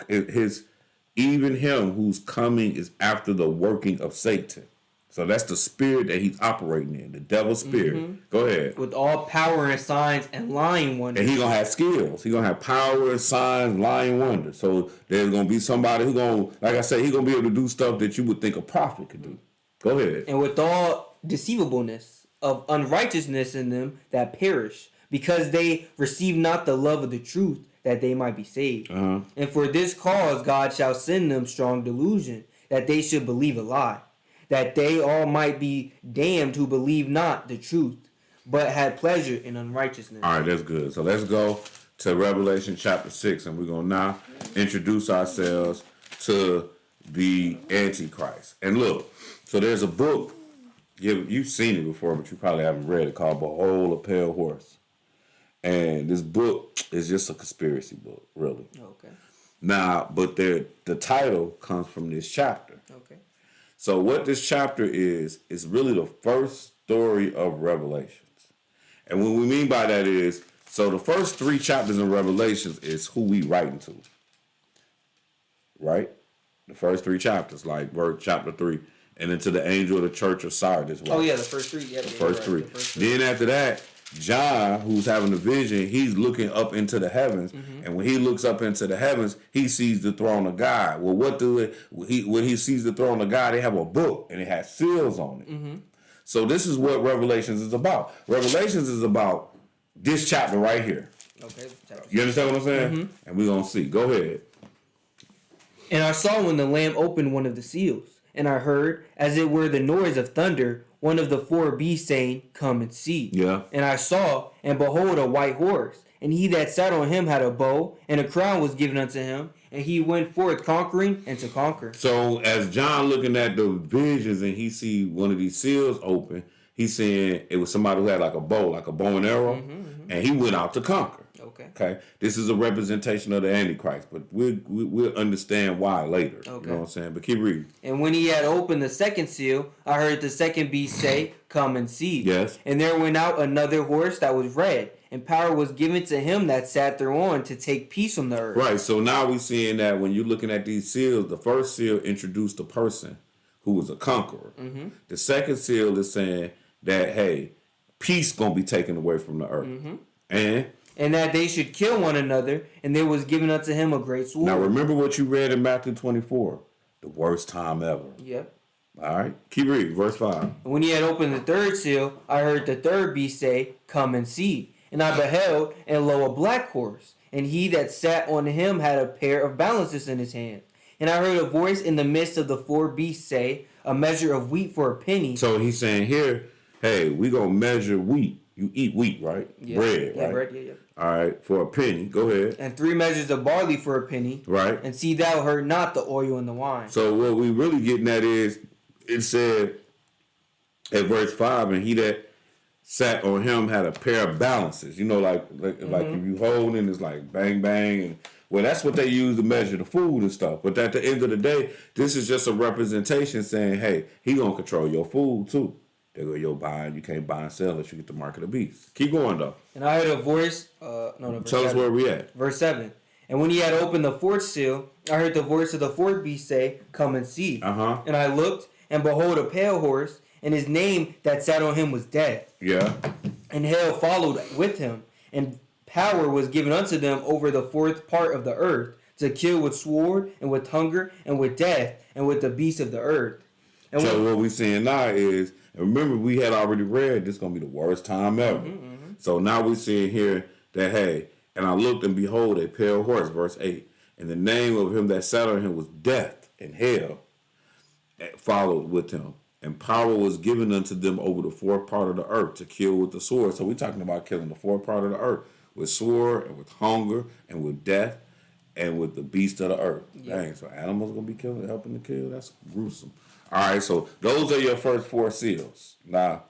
even him whose coming is after the working of Satan. So that's the spirit that he's operating in, the devil's spirit. Go ahead. With all power and signs and lying wonders. And he's going to have skills. He's going to have power and signs, lying wonders. So there's going to be somebody who's going to, like I said, he's going to be able to do stuff that you would think a prophet could do. Go ahead. And with all deceivableness of unrighteousness in them that perish, because they receive not the love of the truth, that they might be saved. And for this cause God shall send them strong delusion, that they should believe a lie, that they all might be damned who believe not the truth, but had pleasure in unrighteousness. All right, that's good. So let's go to Revelation chapter 6, and we're going to now introduce ourselves to the Antichrist. And look, so there's a book, you've seen it before, but you probably haven't read it, called Behold a Pale Horse. And this book is just a conspiracy book, really. Okay. Now, but the title comes from this chapter. Okay. So what this chapter is really the first story of Revelations. And what we mean by that is, so the first 3 chapters in Revelations is who we writing to. Right? The first 3 chapters, like chapter 3. And then to the angel of the church of Sardis. Right? Oh, yeah, the first 3. Yeah, the first 3. Then after that, John, who's having the vision, he's looking up into the heavens, and when he looks up into the heavens, he sees the throne of God. Well, when he sees the throne of God, they have a book, and it has seals on it. So this is what Revelations is about. Revelations is about this chapter right here. Okay. You understand what I'm saying? And we're going to see. Go ahead. And I saw when the Lamb opened one of the seals, and I heard, as it were the noise of thunder, one of the 4 beasts saying, Come and see. Yeah. And I saw, and behold, a white horse. And he that sat on him had a bow, and a crown was given unto him. And he went forth conquering and to conquer. So as John looking at the visions and he see one of these seals open, he's saying it was somebody who had like a bow and arrow. And he went out to conquer. Okay. This is a representation of the Antichrist, but we'll understand why later. Okay. You know what I'm saying? But keep reading. And when he had opened the second seal, I heard the second beast say, Come and see. Yes. And there went out another horse that was red, and power was given to him that sat thereon to take peace from the earth. Right. So now we're seeing that when you're looking at these seals, the first seal introduced a person who was a conqueror. The second seal is saying that, hey, peace gonna be taken away from the earth. And that they should kill one another, and there was given unto him a great sword. Now remember what you read in Matthew 24. The worst time ever. Yep. All right. Keep reading. Verse 5. And when he had opened the third seal, I heard the third beast say, Come and see. And I beheld, and lo, a black horse. And he that sat on him had a pair of balances in his hand. And I heard a voice in the midst of the 4 beasts say, A measure of wheat for a penny. So he's saying here, hey, we going to measure wheat. You eat wheat, right? Yeah. Bread, Yeah, right? bread, yeah. All right, for a penny. Go ahead. And 3 measures of barley for a penny. Right. And see thou hurt not the oil and the wine. So what we really getting at is, it said at verse 5, and he that sat on him had a pair of balances. You know, like if you hold and it's like bang, bang. And, well, that's what they use to measure the food and stuff. But at the end of the day, this is just a representation saying, hey, he going to control your food too. They go, yo, buying, you can't buy and sell unless you get the mark of the beast. Keep going, though. And I heard a voice, verse Tell 7. us where we at. Verse 7. And when he had opened the fourth seal, I heard the voice of the fourth beast say, come and see. Uh-huh. And I looked, and behold, a pale horse, and his name that sat on him was Death. Yeah. And hell followed with him, and power was given unto them over the fourth part of the earth, to kill with sword, and with hunger, and with death, and with the beasts of the earth. And So what we're seeing now is, and remember we had already read, this is going to be the worst time ever. So now we're seeing here that, hey, and I looked and behold a pale horse, verse 8. And the name of him that sat on him was Death, and hell followed with him. And power was given unto them over the fourth part of the earth to kill with the sword. So we're talking about killing the fourth part of the earth with sword and with hunger and with death and with the beast of the earth. Yep. Dang, so animals going to be killing, helping to kill? That's gruesome. All right, so those are your first 4 seals. Now,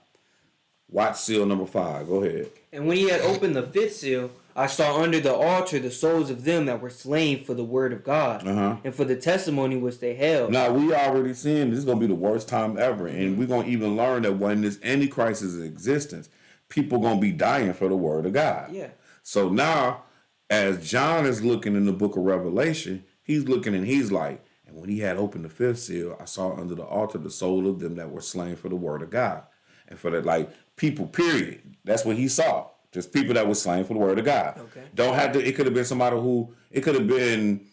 watch seal number 5. Go ahead. And when he had opened the fifth seal, I saw under the altar the souls of them that were slain for the word of God and for the testimony which they held. Now, we already seen this is going to be the worst time ever. And we're going to even learn that when this Antichrist is in existence, people going to be dying for the word of God. Yeah. So now, as John is looking in the book of Revelation, he's looking and he's like, and when he had opened the fifth seal, I saw under the altar the soul of them that were slain for the word of God. And for that, like, people, period. That's what he saw. Just people that were slain for the word of God. Okay. Don't have to, it could have been somebody who, it could have been,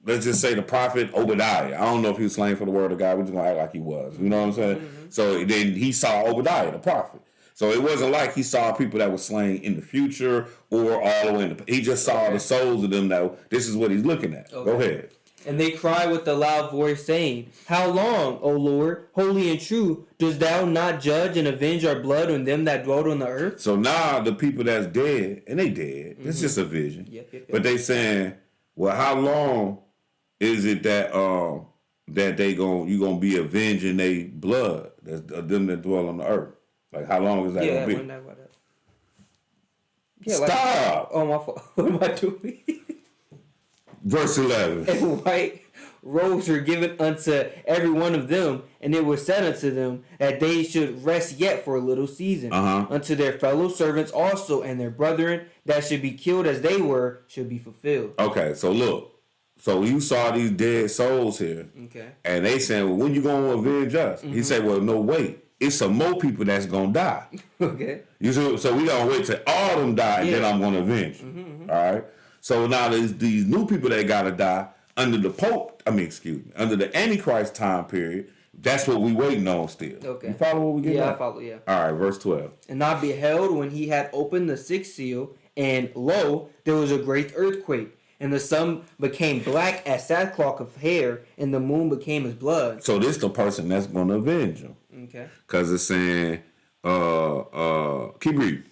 let's just say the prophet Obadiah. I don't know if he was slain for the word of God. We're just going to act like he was. You know what I'm saying? So then he saw Obadiah, the prophet. So it wasn't like he saw people that were slain in the future or all the way in the, he just saw the souls of them that, this is what he's looking at. Okay. Go ahead. And they cried with a loud voice, saying, how long, O Lord, holy and true, dost thou not judge and avenge our blood on them that dwelt on the earth? So now the people that's dead, and they dead, it's just a vision. Yep. But they saying, well, how long is it that that you gonna be avenging their blood, that's them that dwell on the earth? Like, how long is that gonna be? Stop! Oh, my fault. What am I doing? Verse 11. And white robes were given unto every one of them, and it was said unto them that they should rest yet for a little season. Unto their fellow servants also, and their brethren that should be killed as they were, should be fulfilled. Okay, so look. So you saw these dead souls here. Okay. And they saying, well, when you going to avenge us? He said, well, no, wait. It's some more people that's going to die. Okay. You see, so we going to wait till all of them die, and then I'm going to avenge you. All right? So now there's these new people that got to die under the under the Antichrist time period. That's what we waiting on still. Okay. You follow what we getting at? I follow, yeah. All right, verse 12. And I beheld when he had opened the sixth seal, and lo, there was a great earthquake. And the sun became black as sackcloth of hair, and the moon became as blood. So this the person that's going to avenge him. Okay. Because it's saying, keep reading.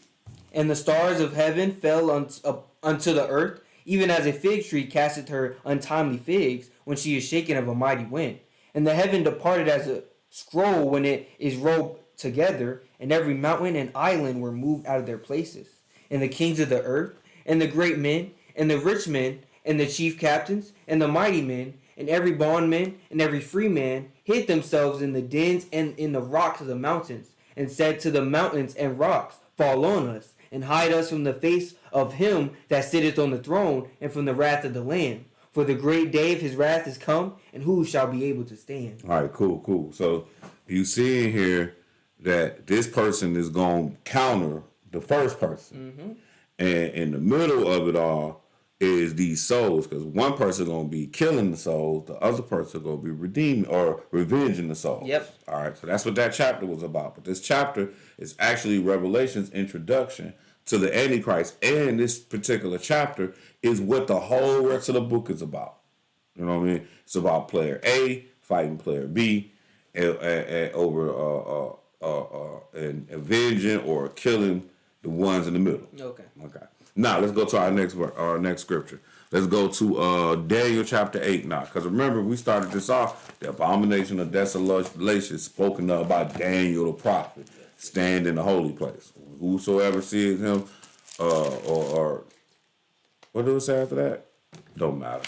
And the stars of heaven fell unto the earth, even as a fig tree casteth her untimely figs when she is shaken of a mighty wind. And the heaven departed as a scroll when it is rolled together, and every mountain and island were moved out of their places. And the kings of the earth, and the great men, and the rich men, and the chief captains, and the mighty men, and every bondman, and every free man, hid themselves in the dens and in the rocks of the mountains, and said to the mountains and rocks, fall on us, and hide us from the face of him that sitteth on the throne, and from the wrath of the Lamb. For the great day of his wrath is come, and who shall be able to stand? All right, cool. So you see in here that this person is going to counter the first person. And in the middle of it all is these souls, because one person going to be killing the souls, the other person going to be redeeming or revenging the souls. Yep. All right, so that's what that chapter was about. But this chapter is actually Revelation's introduction to the Antichrist, and this particular chapter is what the whole rest of the book is about. You know what I mean? It's about player A fighting player B over and avenging or killing the ones in the middle. Okay. Okay. Now let's go to our next scripture. Let's go to Daniel chapter 8 now, because remember we started this off. The abomination of desolation spoken of by Daniel the prophet, stand in the holy place. Whosoever sees him, or what do it say after that? Don't matter.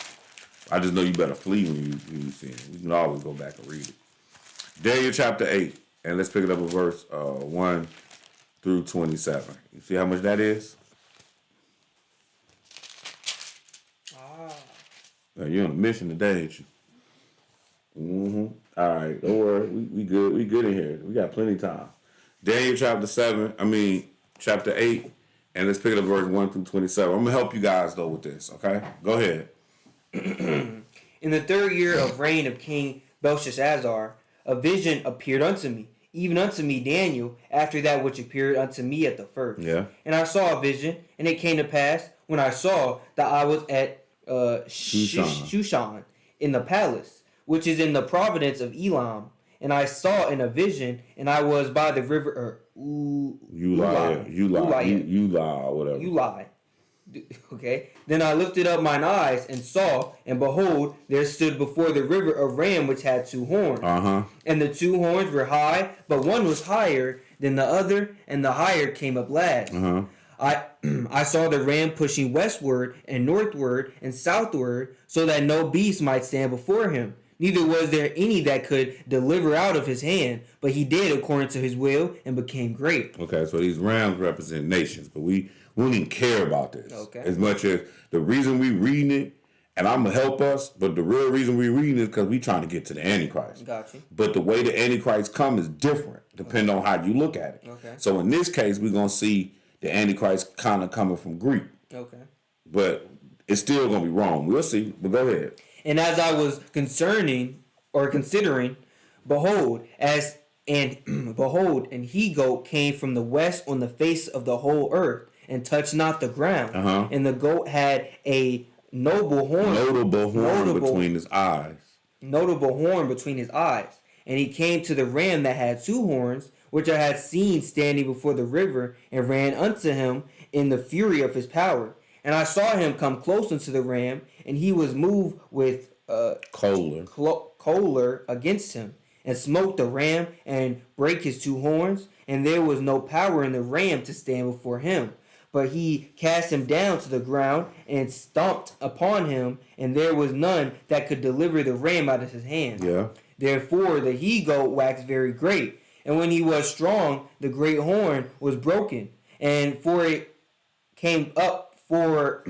I just know you better flee when you see him. You can always go back and read it. Daniel chapter 8, and let's pick it up with verse 1 through 27. You see how much that is? Now, you're on a mission today, ain't you? Mm-hmm. All right, don't worry. We good. We good in here. We got plenty of time. Daniel chapter 8, and let's pick it up verse 1 through 27. I'm going to help you guys, though, with this, okay? Go ahead. In the 3rd year of reign of King Belshazzar, a vision appeared unto me, even unto me Daniel, after that which appeared unto me at the first. Yeah. And I saw a vision, and it came to pass, when I saw that I was at Shushan in the palace, which is in the province of Elam. And I saw in a vision, and I was by the river Ulai, whatever. Ulai. Okay. Then I lifted up mine eyes and saw, and behold, there stood before the river a ram which had 2 horns. And the 2 horns were high, but one was higher than the other, and the higher came up last. I saw the ram pushing westward and northward and southward, so that no beast might stand before him. Neither was there any that could deliver out of his hand, but he did according to his will and became great. Okay, so these rams represent nations, but we don't even care about this. Okay. As much as the reason we reading it, and I'm going to help us, but the real reason we reading it is because we trying to get to the Antichrist. Gotcha. But the way the Antichrist come is different, depending on how you look at it. Okay. So in this case, we're going to see the Antichrist kind of coming from Greek. Okay. But it's still going to be wrong. We'll see, but go ahead. And as I was considering, behold, an he-goat came from the west on the face of the whole earth, and touched not the ground. And the goat had a notable horn between his eyes. Notable horn between his eyes. And he came to the ram that had 2 horns, which I had seen standing before the river, and ran unto him in the fury of his power. And I saw him come close unto the ram, and he was moved with choler against him, and smote the ram, and brake his 2 horns, and there was no power in the ram to stand before him. But he cast him down to the ground, and stomped upon him, and there was none that could deliver the ram out of his hand. Yeah. Therefore the he-goat waxed very great, and when he was strong, the great horn was broken, and for it came up for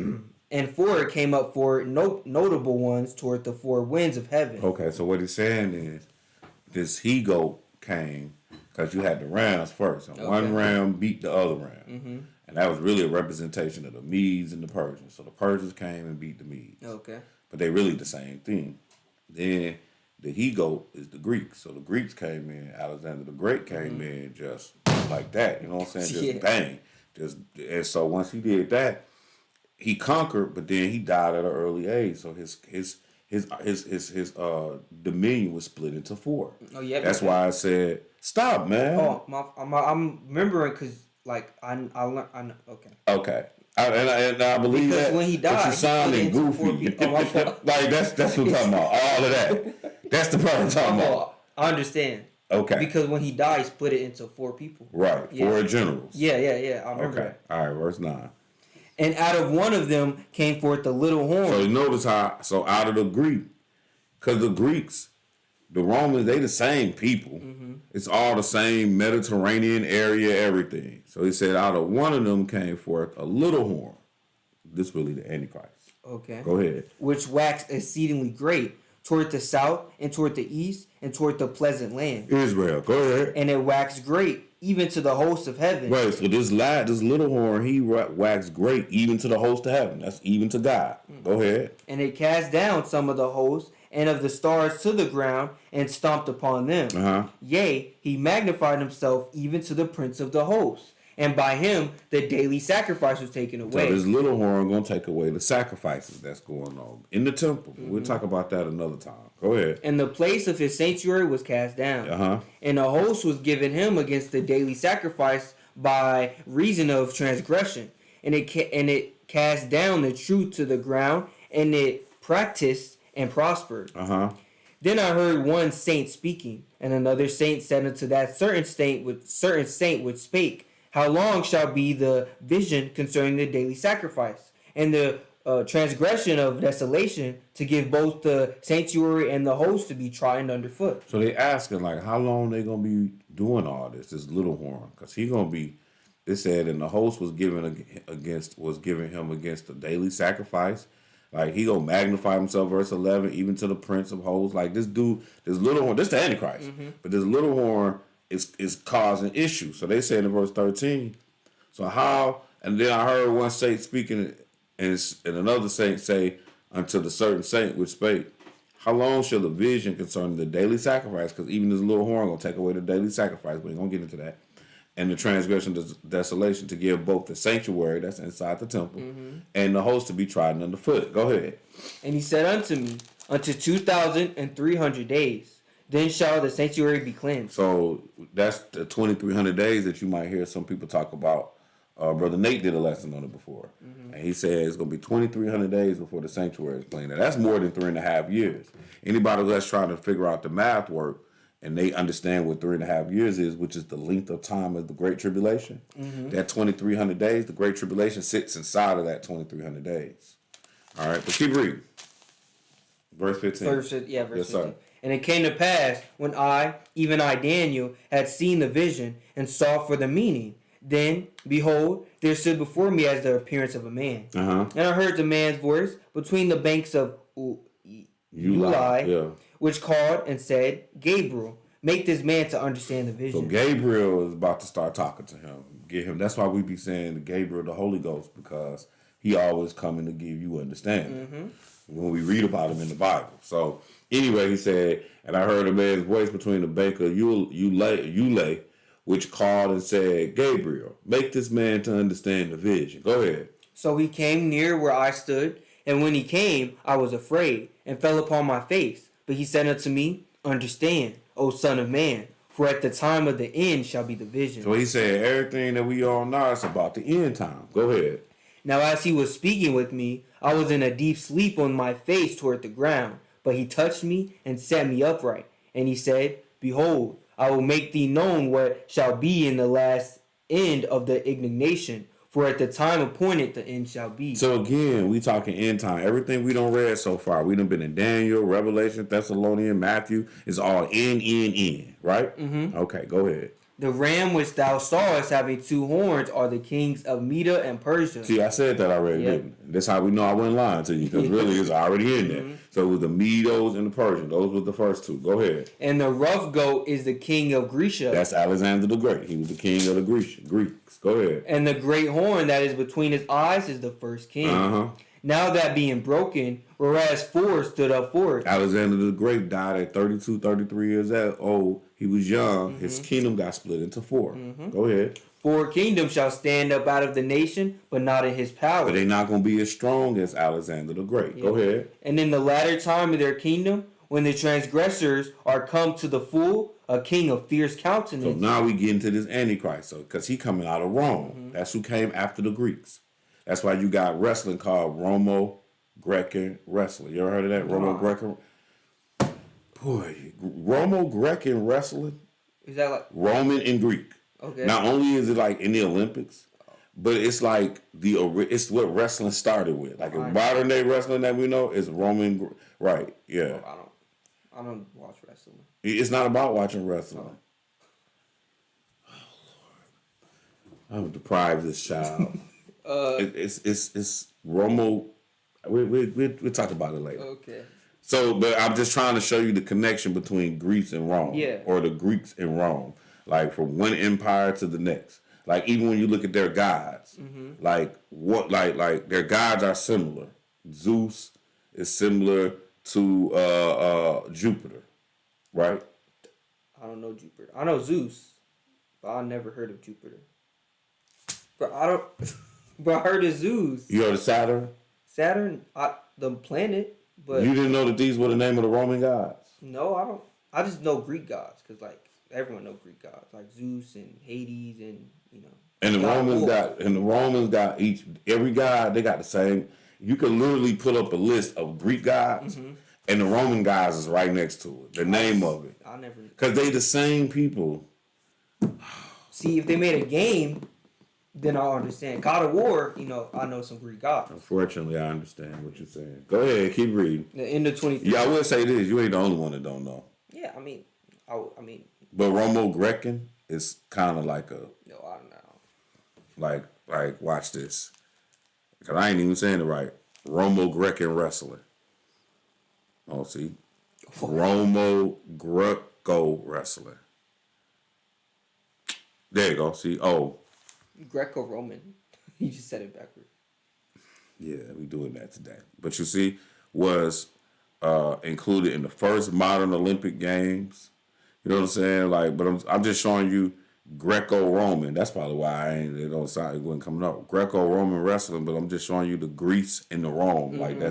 notable ones toward the 4 winds of heaven. Okay, so what he's saying is this he-goat came because you had the rams first, and one ram beat the other ram. And that was really a representation of the Medes and the Persians. So the Persians came and beat the Medes. Okay. But they really the same thing. Then the he-goat is the Greeks. So the Greeks came in, Alexander the Great came in just like that. You know what I'm saying? Just bang. And so once he did that, he conquered, but then he died at an early age. So his dominion was split into 4. Oh yeah. That's why I said, stop, man. Oh, I'm remembering because like I learned. Okay. Okay. And I believe because that. When he died, but you sounding goofy. Like that's what I'm talking about. All of that. That's the part I'm talking about. I understand. Okay. Because when he died, he split it into 4 people. Right. Yeah. 4 generals. Yeah. I remember that. All right. Verse 9. And out of one of them came forth the little horn. So you notice how. So out of the Greek, because the Greeks, the Romans, they the same people. It's all the same Mediterranean area, everything. So he said, out of one of them came forth a little horn. This really the Antichrist. Okay. Go ahead. Which waxed exceedingly great toward the south and toward the east and toward the pleasant land. Israel. Go ahead. And it waxed great even to the host of heaven. Right. So this little horn, he waxed great even to the host of heaven. That's even to God. Go ahead. And it cast down some of the hosts and of the stars to the ground, and stomped upon them. Yea, he magnified himself even to the prince of the hosts, and by him the daily sacrifice was taken So away. this little horn gonna take away the sacrifices that's going on in the temple. We'll talk about that another time. Go ahead. And the place of his sanctuary was cast down. And a host was given him against the daily sacrifice by reason of transgression. And it cast down the truth to the ground, and it practiced and prospered. Then I heard one saint speaking, and another saint said unto that certain saint which spake, How long shall be the vision concerning the daily sacrifice, and the transgression of desolation, to give both the sanctuary and the host to be trodden underfoot? So they asking like, how long they gonna be doing all this? This little horn, because he gonna be. It said, and the host was giving him against the daily sacrifice. Like he gonna magnify himself, verse 11, even to the prince of hosts. Like this dude, this little horn, this the Antichrist, but this little horn is causing issues. So they say in verse 13. So how? And then I heard one saint speaking, and another saint say unto the certain saint which spake, How long shall the vision concerning the daily sacrifice? Because even this little horn gonna take away the daily sacrifice. We ain't gonna get into that. And the transgression of desolation, to give both the sanctuary that's inside the temple and the host to be trodden underfoot. Go ahead. And he said unto me, Unto 2,300 days, then shall the sanctuary be cleansed. So that's the 2,300 days that you might hear some people talk about. Brother Nate did a lesson on it before. And he said it's going to be 2,300 days before the sanctuary is clean. And that's more than 3.5 years. Anybody that's trying to figure out the math work, and they understand what 3.5 years is, which is the length of time of the Great Tribulation. That 2,300 days, the Great Tribulation sits inside of that 2,300 days. All right, but keep reading. Verse 15. Verse 15. Yes, sir. And it came to pass, when I, even I, Daniel, had seen the vision, and saw for the meaning, then, behold, there stood before me as the appearance of a man. And I heard the man's voice between the banks of Ulai, which called and said, Gabriel, make this man to understand the vision. So Gabriel is about to start talking to him. Get him. That's why we be saying Gabriel, the Holy Ghost, because he always coming to give you understanding when we read about him in the Bible. So anyway, he said, and I heard a man's voice between the bank of Ulai, which called and said, Gabriel, make this man to understand the vision. Go ahead. So he came near where I stood, and when he came, I was afraid, and fell upon my face. But he said unto me, Understand, O son of man, for at the time of the end shall be the vision. So he said everything that we all know is about the end time. Go ahead. Now as he was speaking with me, I was in a deep sleep on my face toward the ground. But he touched me and set me upright. And he said, Behold, I will make thee known what shall be in the last end of the indignation. For at the time appointed, the end shall be. So again, we talking end time. Everything we done read so far, we done been in Daniel, Revelation, Thessalonians, Matthew. It's all in, right? Okay, go ahead. The ram which thou sawest having 2 horns are the kings of Media and Persia. See, I said that already, didn't I? That's how we know I wasn't lying to you, because really it's already in there. So it was the Medos and the Persians. Those were the first 2. Go ahead. And the rough goat is the king of Grecia. That's Alexander the Great. He was the king of the Greeks. Go ahead. And the great horn that is between his eyes is the first king. Now that being broken, whereas 4 stood up for it. Alexander the Great died at 32, 33 years old. He was young. His kingdom got split into 4. Go ahead. 4 kingdoms shall stand up out of the nation, but not in his power. But they're not going to be as strong as Alexander the Great. Go ahead. And in the latter time of their kingdom, when the transgressors are come to the full, a king of fierce countenance. So now we get into this Antichrist. So because he coming out of Rome. That's who came after the Greeks. That's why you got wrestling called Romo-Grecan wrestling. You ever heard of that? Romo-Grecan? Boy, Romo-Grecan wrestling. Is that like Roman and Greek. Okay. Not only is it like in the Olympics, but it's like it's what wrestling started with. Like in modern day wrestling that we know is Roman, right? Yeah. I don't watch wrestling. It's not about watching wrestling. Oh Lord, I'm deprived this child. It's Romo. We'll talk about it later. Okay. So, but I'm just trying to show you the connection between Greece and Rome. Yeah. Or the Greeks and Rome. Like from one empire to the next. Like even when you look at their gods, like what like their gods are similar. Zeus is similar to Jupiter, right? I don't know Jupiter. I know Zeus, but I never heard of Jupiter. Bro, I don't. Bro, I heard of Zeus. You heard of Saturn? Saturn, the planet, but You didn't know that these were the name of the Roman gods? no, I don't. I just know Greek gods because like everyone knows Greek gods like Zeus and Hades and And the God of Romans War. got every god, they got the same. You can literally pull up a list of Greek gods, and the Roman gods is right next to it. The name of it. I never Because they the same people. see if they made a game, then I'll understand. God of War, I know some Greek gods. Unfortunately, I understand what you're saying. Go ahead, keep reading. In the 23. Yeah, I will say this: you ain't the only one that don't know. Yeah, I mean, But Romo Grecan is kind of like a no, I don't know. like watch this, because I ain't even saying it right. Romo Grecan wrestler. Oh, see, Romo Greco wrestler. There you go. See, oh, Greco-Roman. You just said it backwards. yeah, we doing that today. But you see, was included in the first modern Olympic Games. You know what I'm saying? Like, but I'm just showing you Greco-Roman. That's probably why it wasn't coming up. Greco-Roman wrestling, but I'm just showing you the Greece and the Rome. Like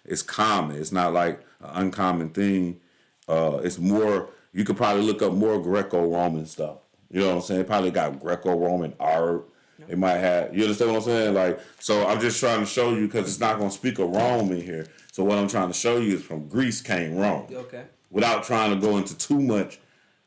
it's common. It's not like an uncommon thing. It's more. You could probably look up more Greco-Roman stuff. You know what I'm saying? Probably got Greco-Roman art. They might have. You understand what I'm saying? Like, so I'm just trying to show you because it's not going to speak of Rome in here. So what I'm trying to show you is from Greece came Rome. Okay. Without trying to go into too much.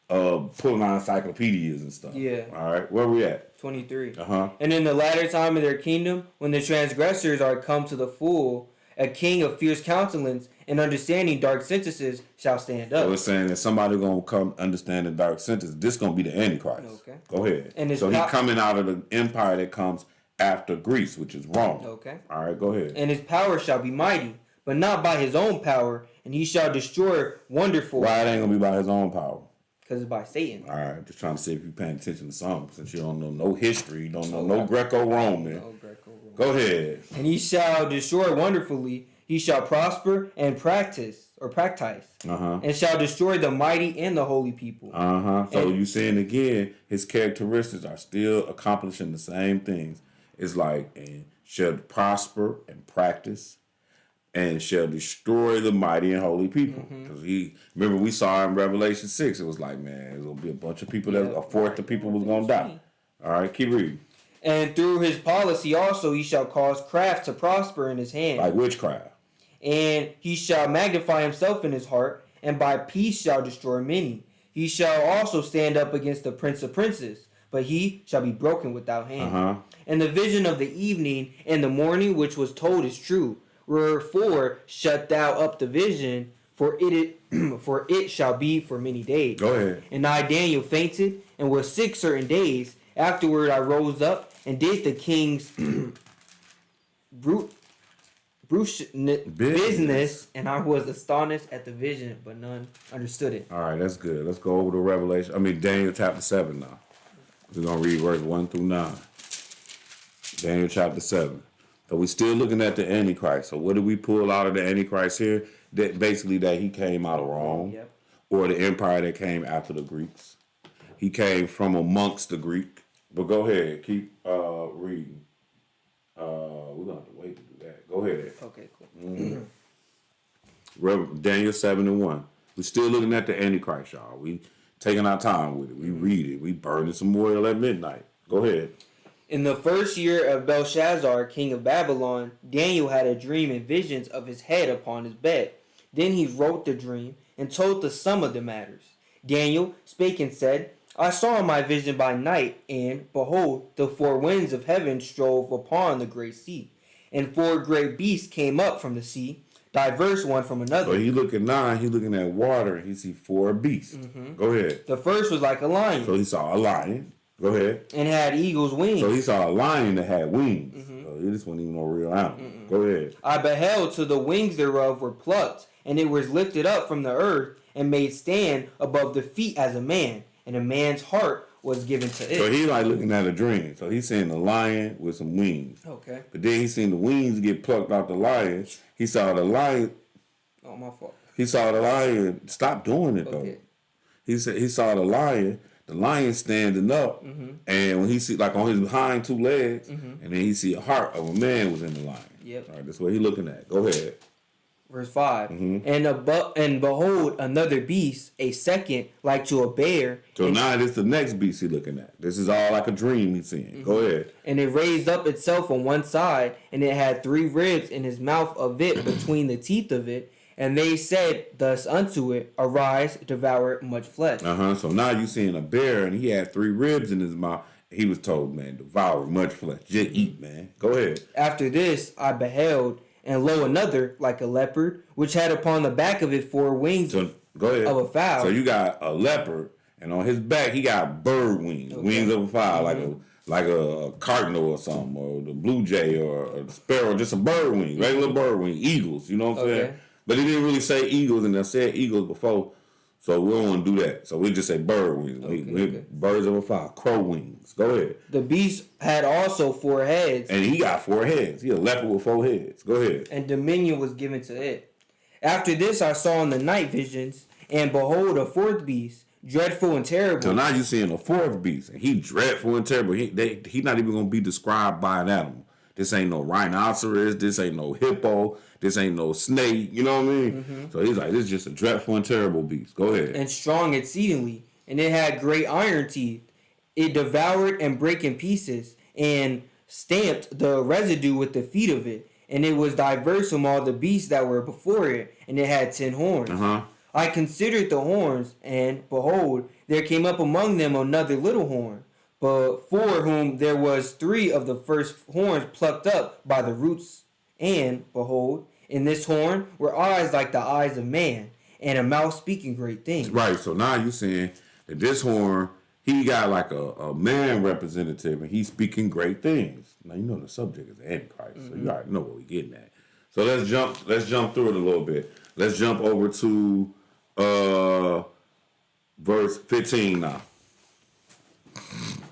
Pulling out encyclopedias and stuff. Yeah. All right. Where we at? 23. Uh-huh. And in the latter time of their kingdom, when the transgressors are come to the full, a king of fierce countenance and understanding dark sentences shall stand up. So it's saying that somebody gonna come understand the dark sentence. This gonna be the Antichrist. Okay. Go ahead. And so he's coming out of the empire that comes after Greece, which is Rome. Okay. All right. Go ahead. And his power shall be mighty, but not by his own power, and he shall destroy wonderful. Why it ain't gonna be by his own power? Because it's by Satan. All right. Just trying to see if you're paying attention to something. Since you don't know no history, you don't know no Greco-Roman. No Greco-Roman. Go ahead. And he shall destroy wonderfully. He shall prosper and practice. And shall destroy the mighty and the holy people. So you saying again, his characteristics are still accomplishing the same things. It's like, and shall prosper and practice, and shall destroy the mighty and holy people. Because remember we saw in Revelation 6, it was like, man, there's gonna be a bunch of people a fourth of people was gonna die. All right, keep reading. And through his policy also he shall cause craft to prosper in his hand. Like witchcraft. And he shall magnify himself in his heart, and by peace shall destroy many. He shall also stand up against the prince of princes, but he shall be broken without hand. And the vision of the evening and the morning which was told is true. Wherefore shut thou up the vision, for it shall be for many days. Go ahead. And I, Daniel, fainted and was sick certain days. Afterward I rose up and did the king's business, and I was astonished at the vision, but none understood it. All right, that's good. Let's go over to Daniel chapter 7 now. We're going to read verse 1 through 9. Daniel chapter 7. So we're still looking at the Antichrist. So what did we pull out of the Antichrist here? That basically that he came out of Rome, or the empire that came after the Greeks. He came from amongst the Greek. But go ahead, keep reading. We're gonna have to wait to do that. Go ahead. Okay, cool. Daniel 7:1. We're still looking at the Antichrist, y'all. We taking our time with it. We read it. We burning some oil at midnight. Go ahead. In the first year of Belshazzar, king of Babylon, Daniel had a dream and visions of his head upon his bed. Then he wrote the dream and told the sum of the matters. Daniel spake and said, I saw in my vision by night, and, behold, the four winds of heaven strove upon the great sea. And four great beasts came up from the sea, diverse one from another. So he looking at water, and he see four beasts. Go ahead. The first was like a lion. So he saw a lion. Go ahead. And had eagle's wings. So he saw a lion that had wings. So this wasn't even no real animal. Go ahead. I beheld till the wings thereof were plucked, and it was lifted up from the earth, and made stand above the feet as a man, and a man's heart was given to it. So he like looking at a dream. So he's seeing a lion with some wings. Okay. But then he seen the wings get plucked out the lion. He saw the lion. Oh, my fault. He saw the lion. Stop doing it though. Okay. He said he saw the lion. the lion standing up, and when he see like on his hind two legs, and then he see a heart of a man was in the lion. Yep. All right, that's what he looking at. Go ahead. Verse 5. And behold, another beast, a second, like to a bear. So now this the next beast he looking at. This is all like a dream he's seeing. Go ahead. And it raised up itself on one side, and it had 3 ribs in his mouth of it between the teeth of it. And they said thus unto it, Arise, devour much flesh. So now you seeing a bear, and he had 3 ribs in his mouth. He was told, man, devour much flesh. Just eat, man. Go ahead. After this I beheld, and lo, another, like a leopard, which had upon the back of it 4 wings So go ahead. of a fowl. So you got a leopard, and on his back he got bird wings, wings of a fowl, like a cardinal or something, or the blue jay or a sparrow, just a bird wing, regular bird wing, eagles. You know what I'm saying? But he didn't really say eagles, and I said eagles before, so we don't want to do that. So we just say bird wings, birds of a fowl, crow wings. Go ahead. The beast had also 4 heads, And he got 4 heads. He a leopard with 4 heads. Go ahead. and dominion was given to it. After this I saw in the night visions, and behold, a 4th beast, dreadful and terrible. So now you're seeing a 4th beast, and he dreadful and terrible. He not even gonna be described by an animal. This ain't no rhinoceros. This ain't no hippo. This ain't no snake. You know what I mean? So he's like, this is just a dreadful and terrible beast. Go ahead. And strong exceedingly, and it had great iron teeth. It devoured and brake in pieces, and stamped the residue with the feet of it. And it was diverse from all the beasts that were before it, and it had 10 horns. I considered the horns, and behold, there came up among them another little horn, but for whom there was 3 of the first horns plucked up by the roots. And behold, in this horn were eyes like the eyes of man, and a mouth speaking great things. Right. So now you're saying that this horn, he got like a man representative, and he's speaking great things. Now you know the subject is the Antichrist, so you already know what we're getting at. So let's jump through it a little bit. Let's jump over to verse 15 now.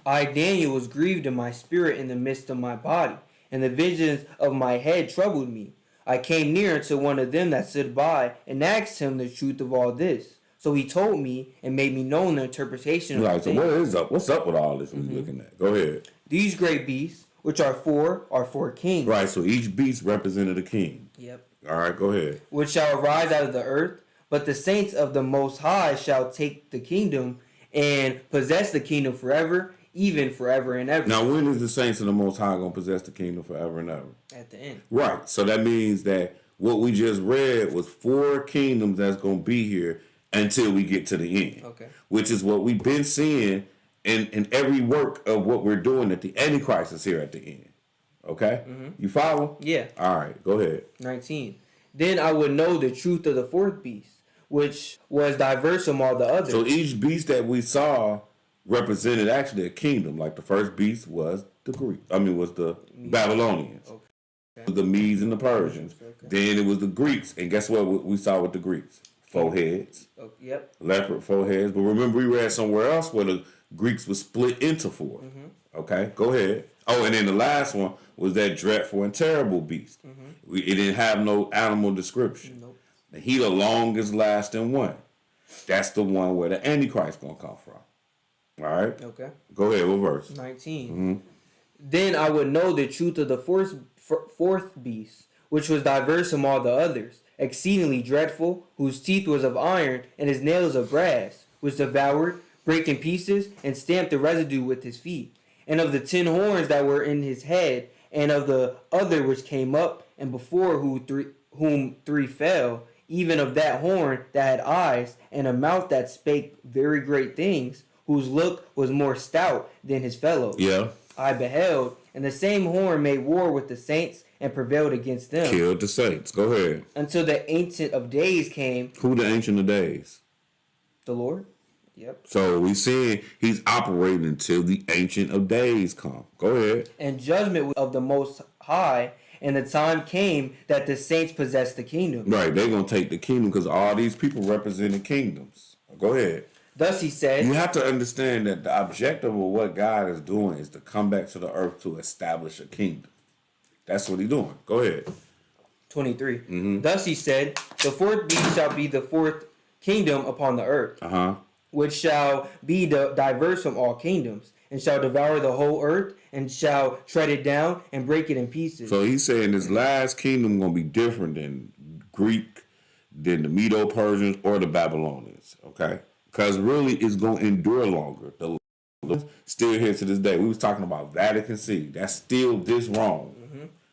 I, Daniel, was grieved in my spirit in the midst of my body, and the visions of my head troubled me. I came near unto one of them that stood by, and asked him the truth of all this. So he told me, and made me known the interpretation of the So thing. what is up? What's up with all this we're looking at? Go ahead. These great beasts, which are 4 kings. Right, so each beast represented a king. Yep. All right, go ahead. Which shall arise out of the earth, but the saints of the Most High shall take the kingdom, and possess the kingdom forever, even forever and ever. Now, when is the saints of the Most High going to possess the kingdom forever and ever? At the end. Right. So that means that what we just read was 4 kingdoms that's going to be here until we get to the end. Okay. Which is what we've been seeing in every work of what we're doing, that the Antichrist is here at the end. Okay? You follow? Yeah. All right. Go ahead. 19. Then I would know the truth of the 4th beast, which was diverse from all the others. So each beast that we saw represented actually a kingdom. Like the first beast was was the Babylonians. Okay. The Medes and the Persians. Okay. Then it was the Greeks. And guess what we saw with the Greeks? 4 heads. Oh, yep. Leopard, 4 heads. But remember we read somewhere else where the Greeks was split into 4. Okay, go ahead. Oh, and then the last one was that dreadful and terrible beast. It didn't have no animal description. Nope. And he the longest lasting one. That's the one where the Antichrist gonna come from. All right? Okay. Go ahead, what verse? 19. Then I would know the truth of the 4th beast, which was diverse from all the others, exceedingly dreadful, whose teeth was of iron, and his nails of brass, which devoured, brake in pieces, and stamped the residue with his feet. And of the 10 horns that were in his head, and of the other which came up, and before whom 3 fell, even of that horn that had eyes, and a mouth that spake very great things, whose look was more stout than his fellows. Yeah. I beheld, and the same horn made war with the saints, and prevailed against them. Killed the saints. Go ahead. Until the Ancient of Days came. Who the Ancient of Days? The Lord? Yep. So we seeing he's operating until the Ancient of Days come. Go ahead. And judgment of the Most High, and the time came that the saints possessed the kingdom. Right, they're going to take the kingdom because all these people representing kingdoms. Go ahead. Thus he said. You have to understand that the objective of what God is doing is to come back to the earth to establish a kingdom. That's what he's doing. Go ahead. 23. Thus he said, the 4th beast shall be the 4th kingdom upon the earth. which shall be diverse from all kingdoms, and shall devour the whole earth, and shall tread it down and break it in pieces. So he's saying this last kingdom gonna be different than Greek, than the Medo-Persians or the Babylonians. Okay, because really it's gonna endure longer. The still here to this day. We was talking about Vatican C. That's still this wrong.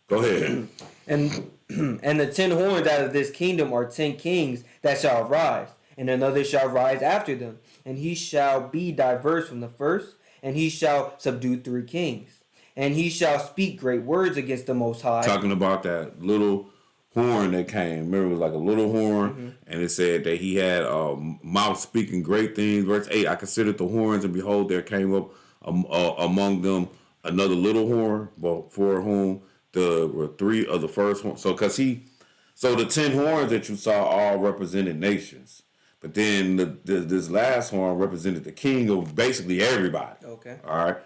Go ahead. And and the 10 horns out of this kingdom are 10 kings that shall rise, and another shall rise after them, and he shall be diverse from the first, and he shall subdue 3 kings, and he shall speak great words against the Most High. Talking about that little horn that came. Remember, it was like a little horn, and it said that he had a mouth speaking great things. Verse 8, I considered the horns, and behold, there came up among them another little horn, for whom there were 3 of the first horn. So, so the 10 horns that you saw all represented nations. But then this last horn represented the king of basically everybody. Okay. All right.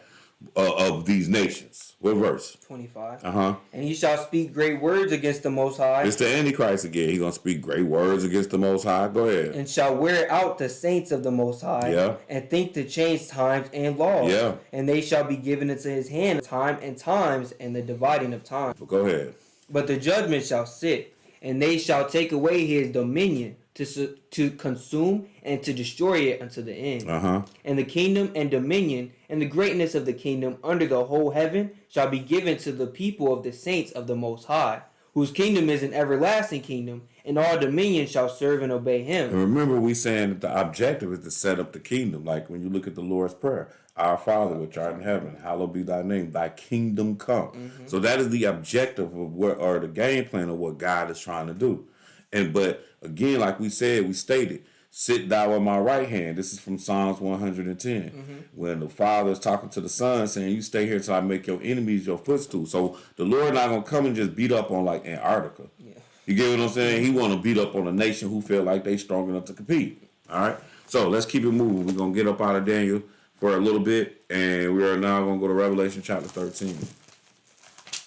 Of these nations. What verse? 25. Uh-huh. And he shall speak great words against the Most High. It's the Antichrist again. He's going to speak great words against the Most High. Go ahead. And shall wear out the saints of the Most High. Yeah. And think to change times and laws. Yeah. And they shall be given into his hand time and times and the dividing of time. But go ahead. But the judgment shall sit, and they shall take away his dominion to consume and to destroy it unto the end. Uh-huh. And the kingdom and dominion and the greatness of the kingdom under the whole heaven shall be given to the people of the saints of the Most High, whose kingdom is an everlasting kingdom, and all dominion shall serve and obey him. And remember, we saying that the objective is to set up the kingdom. Like when you look at the Lord's Prayer, our Father which art in heaven, hallowed be thy name, thy kingdom come. So that is the objective of what, or the game plan of what God is trying to do. But again, like we said, we stated, sit thou at my right hand. This is from Psalms 110. When the Father is talking to the Son, saying, you stay here till I make your enemies your footstool. So the Lord not going to come and just beat up on like Antarctica. Yeah. You get what I'm saying? He want to beat up on a nation who feel like they strong enough to compete. All right? So let's keep it moving. We're going to get up out of Daniel for a little bit, and we are now going to go to Revelation chapter 13.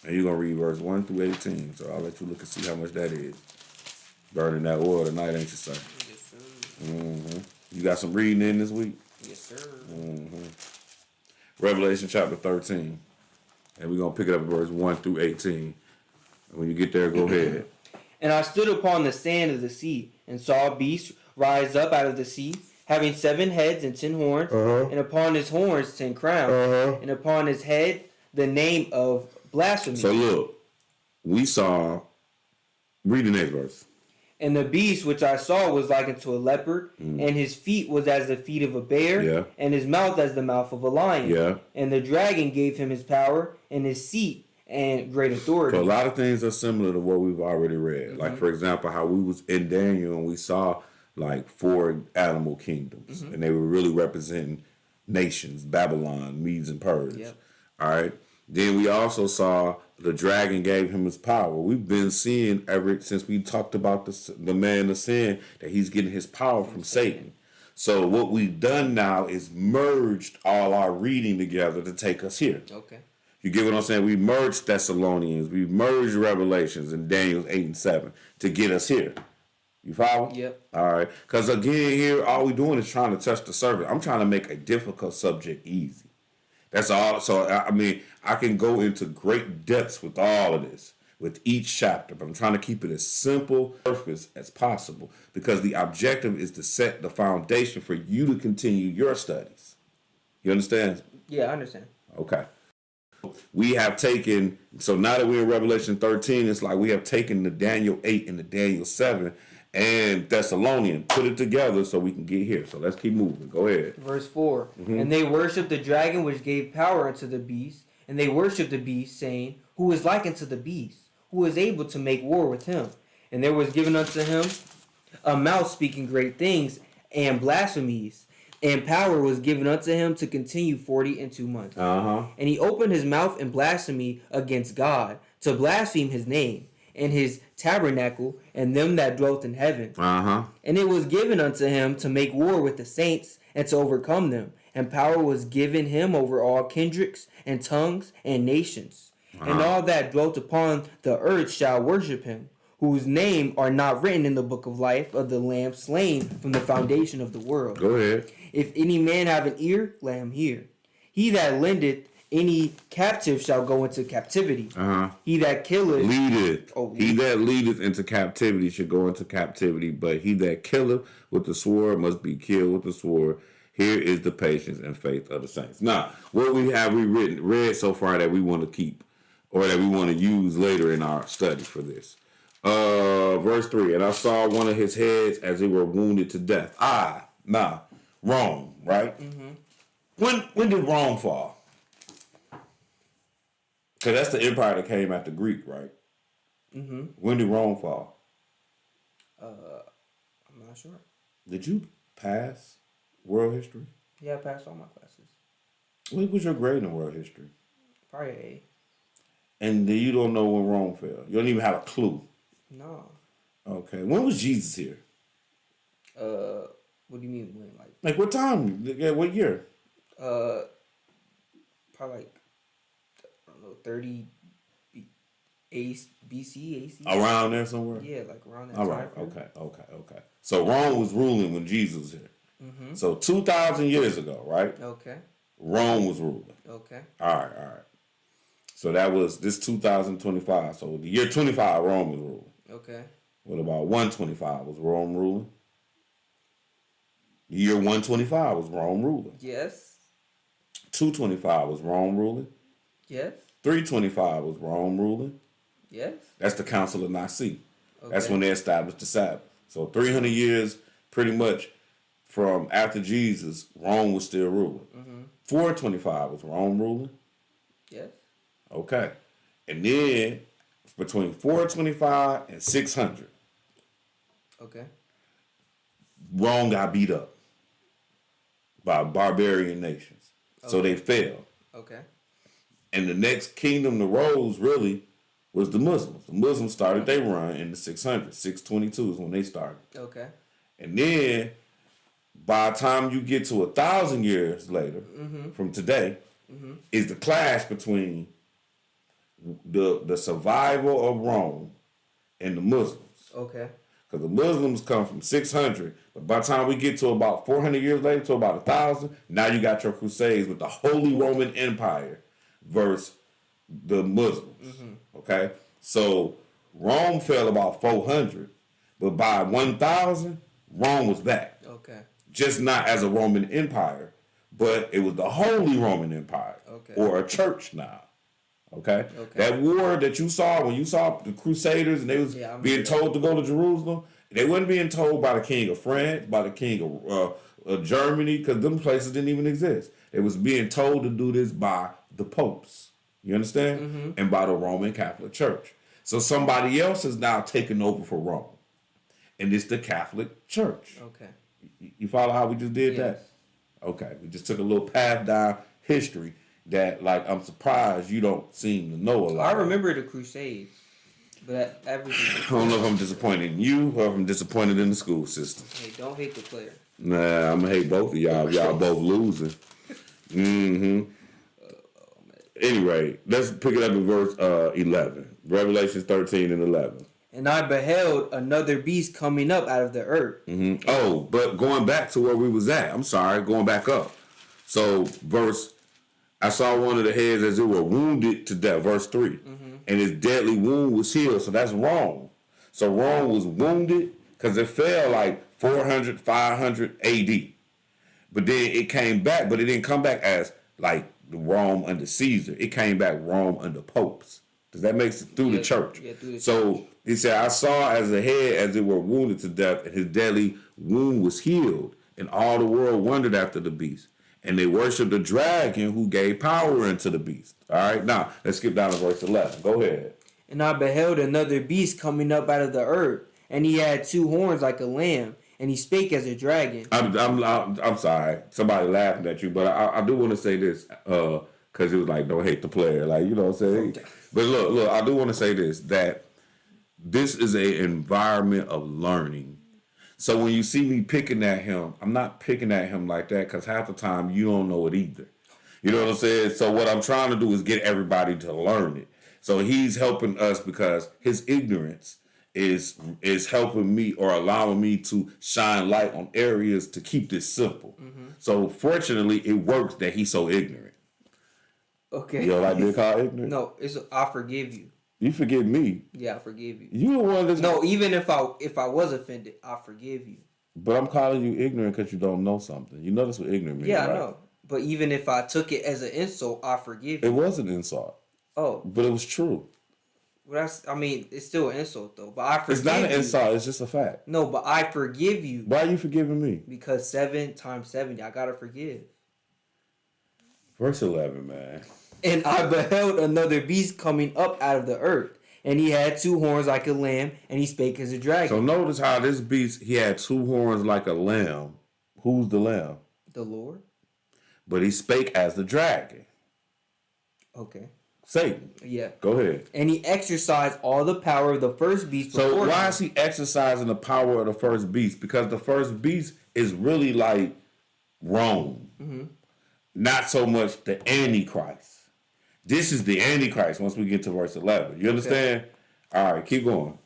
And you're going to read verse 1 through 18. So I'll let you look and see how much that is. Burning that oil tonight, ain't you, sir? Yes, sir. You got some reading in this week? Yes, sir. Revelation chapter 13. And we're going to pick it up at verse 1 through 18. And when you get there, go ahead. And I stood upon the sand of the sea, and saw a beast rise up out of the sea, having 7 heads and 10 horns, and upon his horns 10 crowns, and upon his head the name of blasphemy. So look, we saw, read the next verse. And the beast which I saw was like unto a leopard, and his feet was as the feet of a bear, and his mouth as the mouth of a lion. And the dragon gave him his power, and his seat, and great authority. So a lot of things are similar to what we've already read. Like, for example, how we was in Daniel and we saw like 4 animal kingdoms, and they were really representing nations, Babylon, Medes and Persians. All right. Then we also saw the dragon gave him his power. We've been seeing ever since we talked about the man of sin that he's getting his power from Satan. So what we've done now is merged all our reading together to take us here. Okay. You get what I'm saying? We merged Thessalonians, we merged Revelations and Daniel 8 and 7 to get us here. You follow? Yep. All right. Because again, here, all we doing is trying to touch the surface. I'm trying to make a difficult subject easy. That's all. So, I mean, I can go into great depths with all of this, with each chapter, but I'm trying to keep it as simple surface as possible because the objective is to set the foundation for you to continue your studies. You understand? Yeah, I understand. Okay. We have taken, so now that we're in Revelation 13, it's like we have taken the Daniel 8 and the Daniel 7 and Thessalonian, put it together so we can get here. So let's keep moving. Go ahead. Verse 4. And they worshipped the dragon which gave power unto the beast, and they worshipped the beast, saying, Who is like unto the beast? Who is able to make war with him? And there was given unto him a mouth speaking great things and blasphemies. And power was given unto him to continue 40 and 2 months. And he opened his mouth in blasphemy against God, to blaspheme his name, and his tabernacle, and them that dwelt in heaven. And it was given unto him to make war with the saints, and to overcome them. And power was given him over all kindreds, and tongues, and nations. And all that dwelt upon the earth shall worship him, whose name are not written in the book of life of the Lamb slain from the foundation of the world. Go ahead. If any man have an ear, let him hear. He that lendeth any captive shall go into captivity. He that killeth leadeth. Oh, he that leadeth into captivity should go into captivity, but he that killeth with the sword must be killed with the sword. Here is the patience and faith of the saints. Now, what we read so far that we want to keep or that we want to use later in our study for this. Verse 3, and I saw one of his heads as they were wounded to death. Rome, right? When did Rome fall? Because that's the empire that came after Greek, right? When did Rome fall? I'm not sure. Did you pass world history? Yeah, I passed all my classes. What was your grade in world history? Probably A. And you don't know when Rome fell. You don't even have a clue. No. Okay. When was Jesus here? What do you mean when? Like what time? What year? Probably like, I don't know, 30 BC, AC. Around there somewhere? Yeah, like around that All time. right. Okay. So Rome was ruling when Jesus was here. So 2,000 years ago, right? Okay. Rome was ruling. Okay. All right. So that was this 2025. So the year 25, Rome was ruling. Okay. What about 125? Was Rome ruling? The year 125 was Rome ruling. Yes. 225 was Rome ruling. Yes. 325 was Rome ruling. Yes. That's the Council of Nicaea. Okay. That's when they established the Sabbath. So 300 years, pretty much, from after Jesus, Rome was still ruling. 425 was Rome ruling. Yes. Okay. And then between 425 and 600, Okay. Rome got beat up by barbarian nations. So they fell. Okay. And the next kingdom to rose really was the Muslims. The Muslims started their run in the 600s. 622 is when they started. Okay. And then by the time you get to 1,000 years later from today, is the clash between the survival of Rome and the Muslims. Okay. Because the Muslims come from 600, but by the time we get to about 400 years later, to about 1,000, now you got your Crusades with the Holy Roman Empire versus the Muslims. Okay? So Rome fell about 400, but by 1,000, Rome was back. Okay. Just not as a Roman Empire, but it was the Holy Roman Empire. Okay. Or a church now. Okay? That war that you saw when you saw the Crusaders and they was being told to go to Jerusalem, they wasn't being told by the king of France, by the king of Germany, because them places didn't even exist. They was being told to do this by the popes. You understand? And by the Roman Catholic Church. So somebody else is now taking over for Rome. And it's the Catholic Church. Okay. You follow how we just did that? Okay. We just took a little path down history that, like, I'm surprised you don't seem to know a lot. I remember the Crusades, but everything. I don't know if I'm disappointed in you or if I'm disappointed in the school system. Hey, don't hate the player. Nah, I'm gonna hate both of y'all. Y'all both losing. Anyway, let's pick it up in verse 11. Revelations 13 and 11. And I beheld another beast coming up out of the earth. Oh, but going back to where we was at. I'm sorry, going back up. So I saw one of the heads as it were wounded to death, verse 3. And his deadly wound was healed. So that's Rome. So Rome was wounded because it fell like 400, 500 AD. But then it came back, but it didn't come back as like Rome under Caesar. It came back Rome under popes. Does that make sense? Through the church. Yeah, through the so church. He said, I saw as a head as it were wounded to death, and his deadly wound was healed. And all the world wondered after the beast. And they worshiped the dragon who gave power unto the beast. All right, now let's skip down to verse 11. Go ahead. And I beheld another beast coming up out of the earth, and he had 2 horns like a lamb, and he spake as a dragon. I'm sorry, somebody laughing at you, but I do want to say this because it was like, don't hate the player, like, you know what I'm saying. But look, I do want to say this, that this is an environment of learning. So when you see me picking at him, I'm not picking at him like that because half the time you don't know it either. You know what I'm saying? So what I'm trying to do is get everybody to learn it. So he's helping us because his ignorance is helping me or allowing me to shine light on areas to keep this simple. So fortunately, it works that he's so ignorant. Okay. You don't like being called ignorant? No, it's I forgive you. You forgive me. Yeah, I forgive you. You the one that's No, even if I was offended, I forgive you. But I'm calling you ignorant because you don't know something. You know that's what ignorant means, Yeah, right? I know. But even if I took it as an insult, I forgive It you. was an insult, Oh, but it was true. well, I mean, it's still an insult though. But I forgive It's not an you. insult. It's just a fact. No, but I forgive you Why are you forgiving me? because 7 times 70, I gotta forgive. Verse 11, man. And I beheld another beast coming up out of the earth, and he had 2 horns like a lamb, and he spake as a dragon. So notice how this beast, he had 2 horns like a lamb. Who's the lamb? The Lord. But he spake as the dragon. Okay. Satan. Yeah. Go ahead. And he exercised all the power of the first beast. So before why him. is he exercising the power of the first beast? Because the first beast is really like Rome. Not so much the Antichrist. This is the Antichrist once we get to verse 11. You understand? All right, keep going.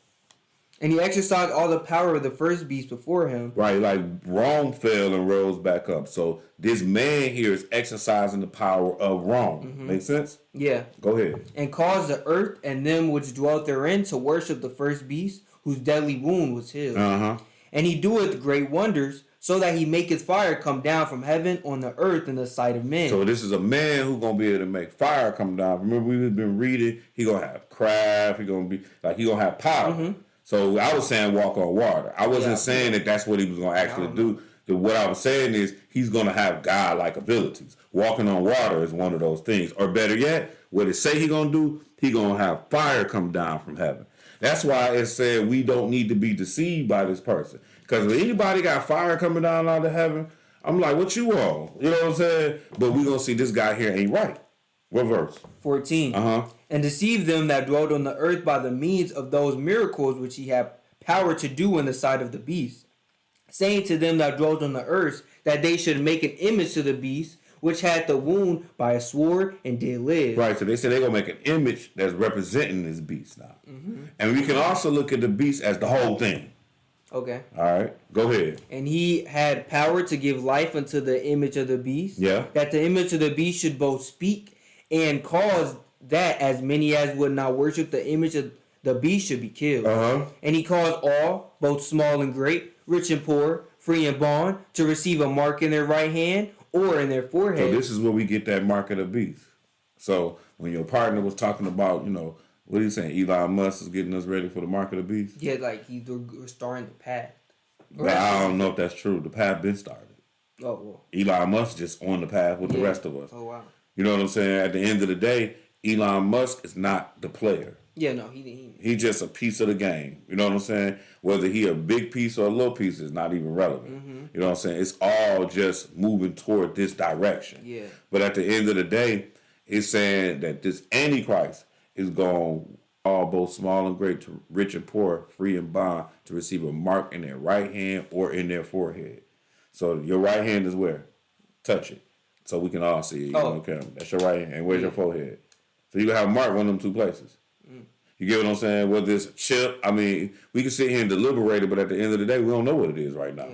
And he exercised all the power of the first beast before him. Right, like Rome fell and rose back up. So this man here is exercising the power of Rome. Make sense? Yeah. Go ahead. And caused the earth and them which dwelt therein to worship the first beast, whose deadly wound was healed. And he doeth great wonders, so that he maketh fire come down from heaven on the earth in the sight of men. So this is a man who's gonna be able to make fire come down. Remember, we've been reading. He gonna have craft. He gonna have power. So I was saying walk on water. I wasn't saying that that's what he was gonna actually do. What I was saying is he's gonna have God-like abilities. Walking on water is one of those things. Or better yet, what it say he gonna do? He gonna have fire come down from heaven. That's why it said we don't need to be deceived by this person. Because if anybody got fire coming down out of heaven, I'm like, what you on? You know what I'm saying? But we gonna see this guy here ain't right. What verse? 14. And deceived them that dwelt on the earth by the means of those miracles which he had power to do in the sight of the beast, saying to them that dwelt on the earth that they should make an image to the beast, which had the wound by a sword and did live. Right, so they said they're going to make an image that's representing this beast now. And we can also look at the beast as the whole thing. Okay. All right, go ahead. And he had power to give life unto the image of the beast. Yeah. That the image of the beast should both speak and cause that as many as would not worship the image of the beast should be killed. And he caused all, both small and great, rich and poor, free and bond, to receive a mark in their right hand or in their forehead. So this is where we get that mark of the beast. So when your partner was talking about, what are you saying? Elon Musk is getting us ready for the mark of the beast? Yeah, like he's starting the path. But I don't know if that's true. The path been started. Oh, well. Elon Musk just on the path with the rest of us. Oh, wow. You know what I'm saying? At the end of the day, Elon Musk is not the player. Yeah, no, he He's just a piece of the game. You know what I'm saying? Whether he a big piece or a little piece is not even relevant. You know what I'm saying? It's all just moving toward this direction. Yeah. But at the end of the day, it's saying that this Antichrist is going all both small and great, to rich and poor, free and bond, to receive a mark in their right hand or in their forehead. So your right hand is where? Touch it. So we can all see it. Okay, that's your right hand. And where's your forehead? So you can have a mark one of them two places. You get what I'm saying? Whether it's a chip, I mean, we can sit here and deliberate it, but at the end of the day, we don't know what it is right now.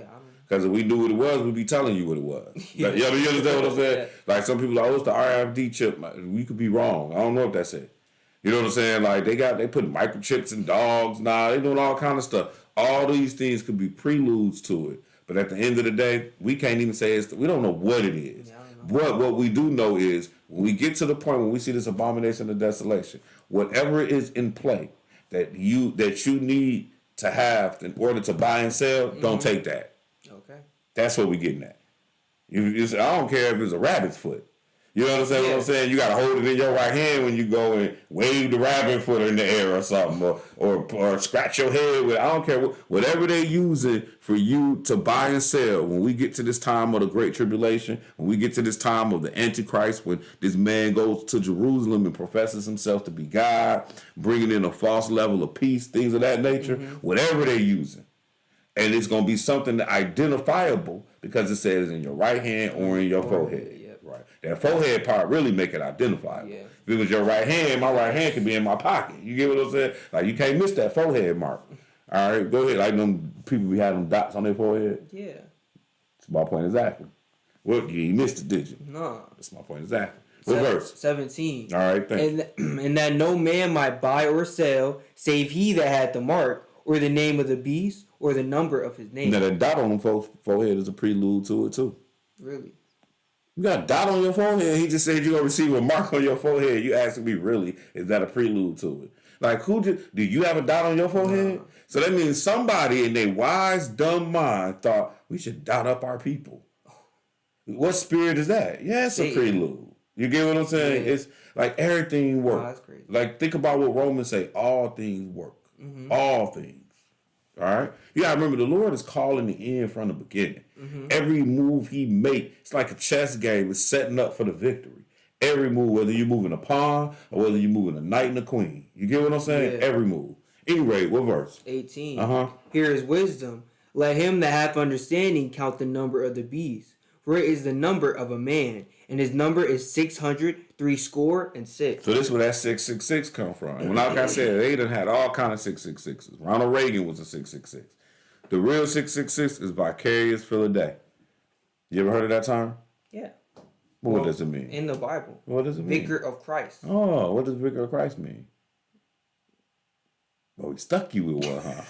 Because if we knew what it was, we'd be telling you what it was. Like, you understand what I'm saying? Yeah. Like some people are, oh, it's the RFD chip. We could be wrong. I don't know what that's it. You know what I'm saying? Like they put microchips in dogs now. They doing all kind of stuff. All these things could be preludes to it. But at the end of the day, we can't even say we don't know what it is. What we do know is when we get to the point when we see this abomination of desolation, whatever is in play that you need to have in order to buy and sell, don't take that. Okay. That's what we're getting at. I don't care if it's a rabbit's foot. You know what I'm saying? What I'm saying? You got to hold it in your right hand when you go and wave the rabbit foot in the air or something, or scratch your head with. I don't care whatever they use it for you to buy and sell. When we get to this time of the Great Tribulation, when we get to this time of the Antichrist, when this man goes to Jerusalem and professes himself to be God, bringing in a false level of peace, things of that nature, whatever they're using. And it's going to be something identifiable because it says in your right hand or in your forehead. Right. That forehead part really make it identifiable. Yeah. If it was your right hand, my right hand could be in my pocket. You get what I'm saying? Like you can't miss that forehead mark. All right, go ahead. Like them people be having dots on their forehead. Yeah. That's my point exactly. Well, you missed it, did you? No. That's my point exactly. What verse? 17. All right, thanks. And that no man might buy or sell, save he that had the mark, or the name of the beast, or the number of his name. Now, that dot on them folks' forehead is a prelude to it, too. Really? You got a dot on your forehead. He just said you're going to receive a mark on your forehead. You asking me, really, is that a prelude to it? Like, do you have a dot on your forehead? No. So that means somebody in their wise, dumb mind thought we should dot up our people. What spirit is that? Yeah, it's a prelude. You get what I'm saying? Yeah. It's like everything works. Oh, that's crazy. Like, think about what Romans say. All things work. Mm-hmm. All things. All right? You got to remember, the Lord is calling the end from the beginning. Mm-hmm. Every move he makes, it's like a chess game. It's setting up for the victory. Every move, whether you're moving a pawn or whether you're moving a knight and a queen. You get what I'm saying? Yeah. Every move. Anyway, what verse? 18. Uh-huh. Here is wisdom. Let him that hath understanding count the number of the beast. For it is the number of a man, and his number is 666. So this is where that 666 come from. And like I said, they done had all kind of 666s. Ronald Reagan was a 666. The real 666 is vicarious Philadelphia. You ever heard of that term? Yeah. What does it mean? In the Bible. What does it mean? Vicar of Christ. Oh, what does Vicar of Christ mean? Oh, he stuck you with one, huh?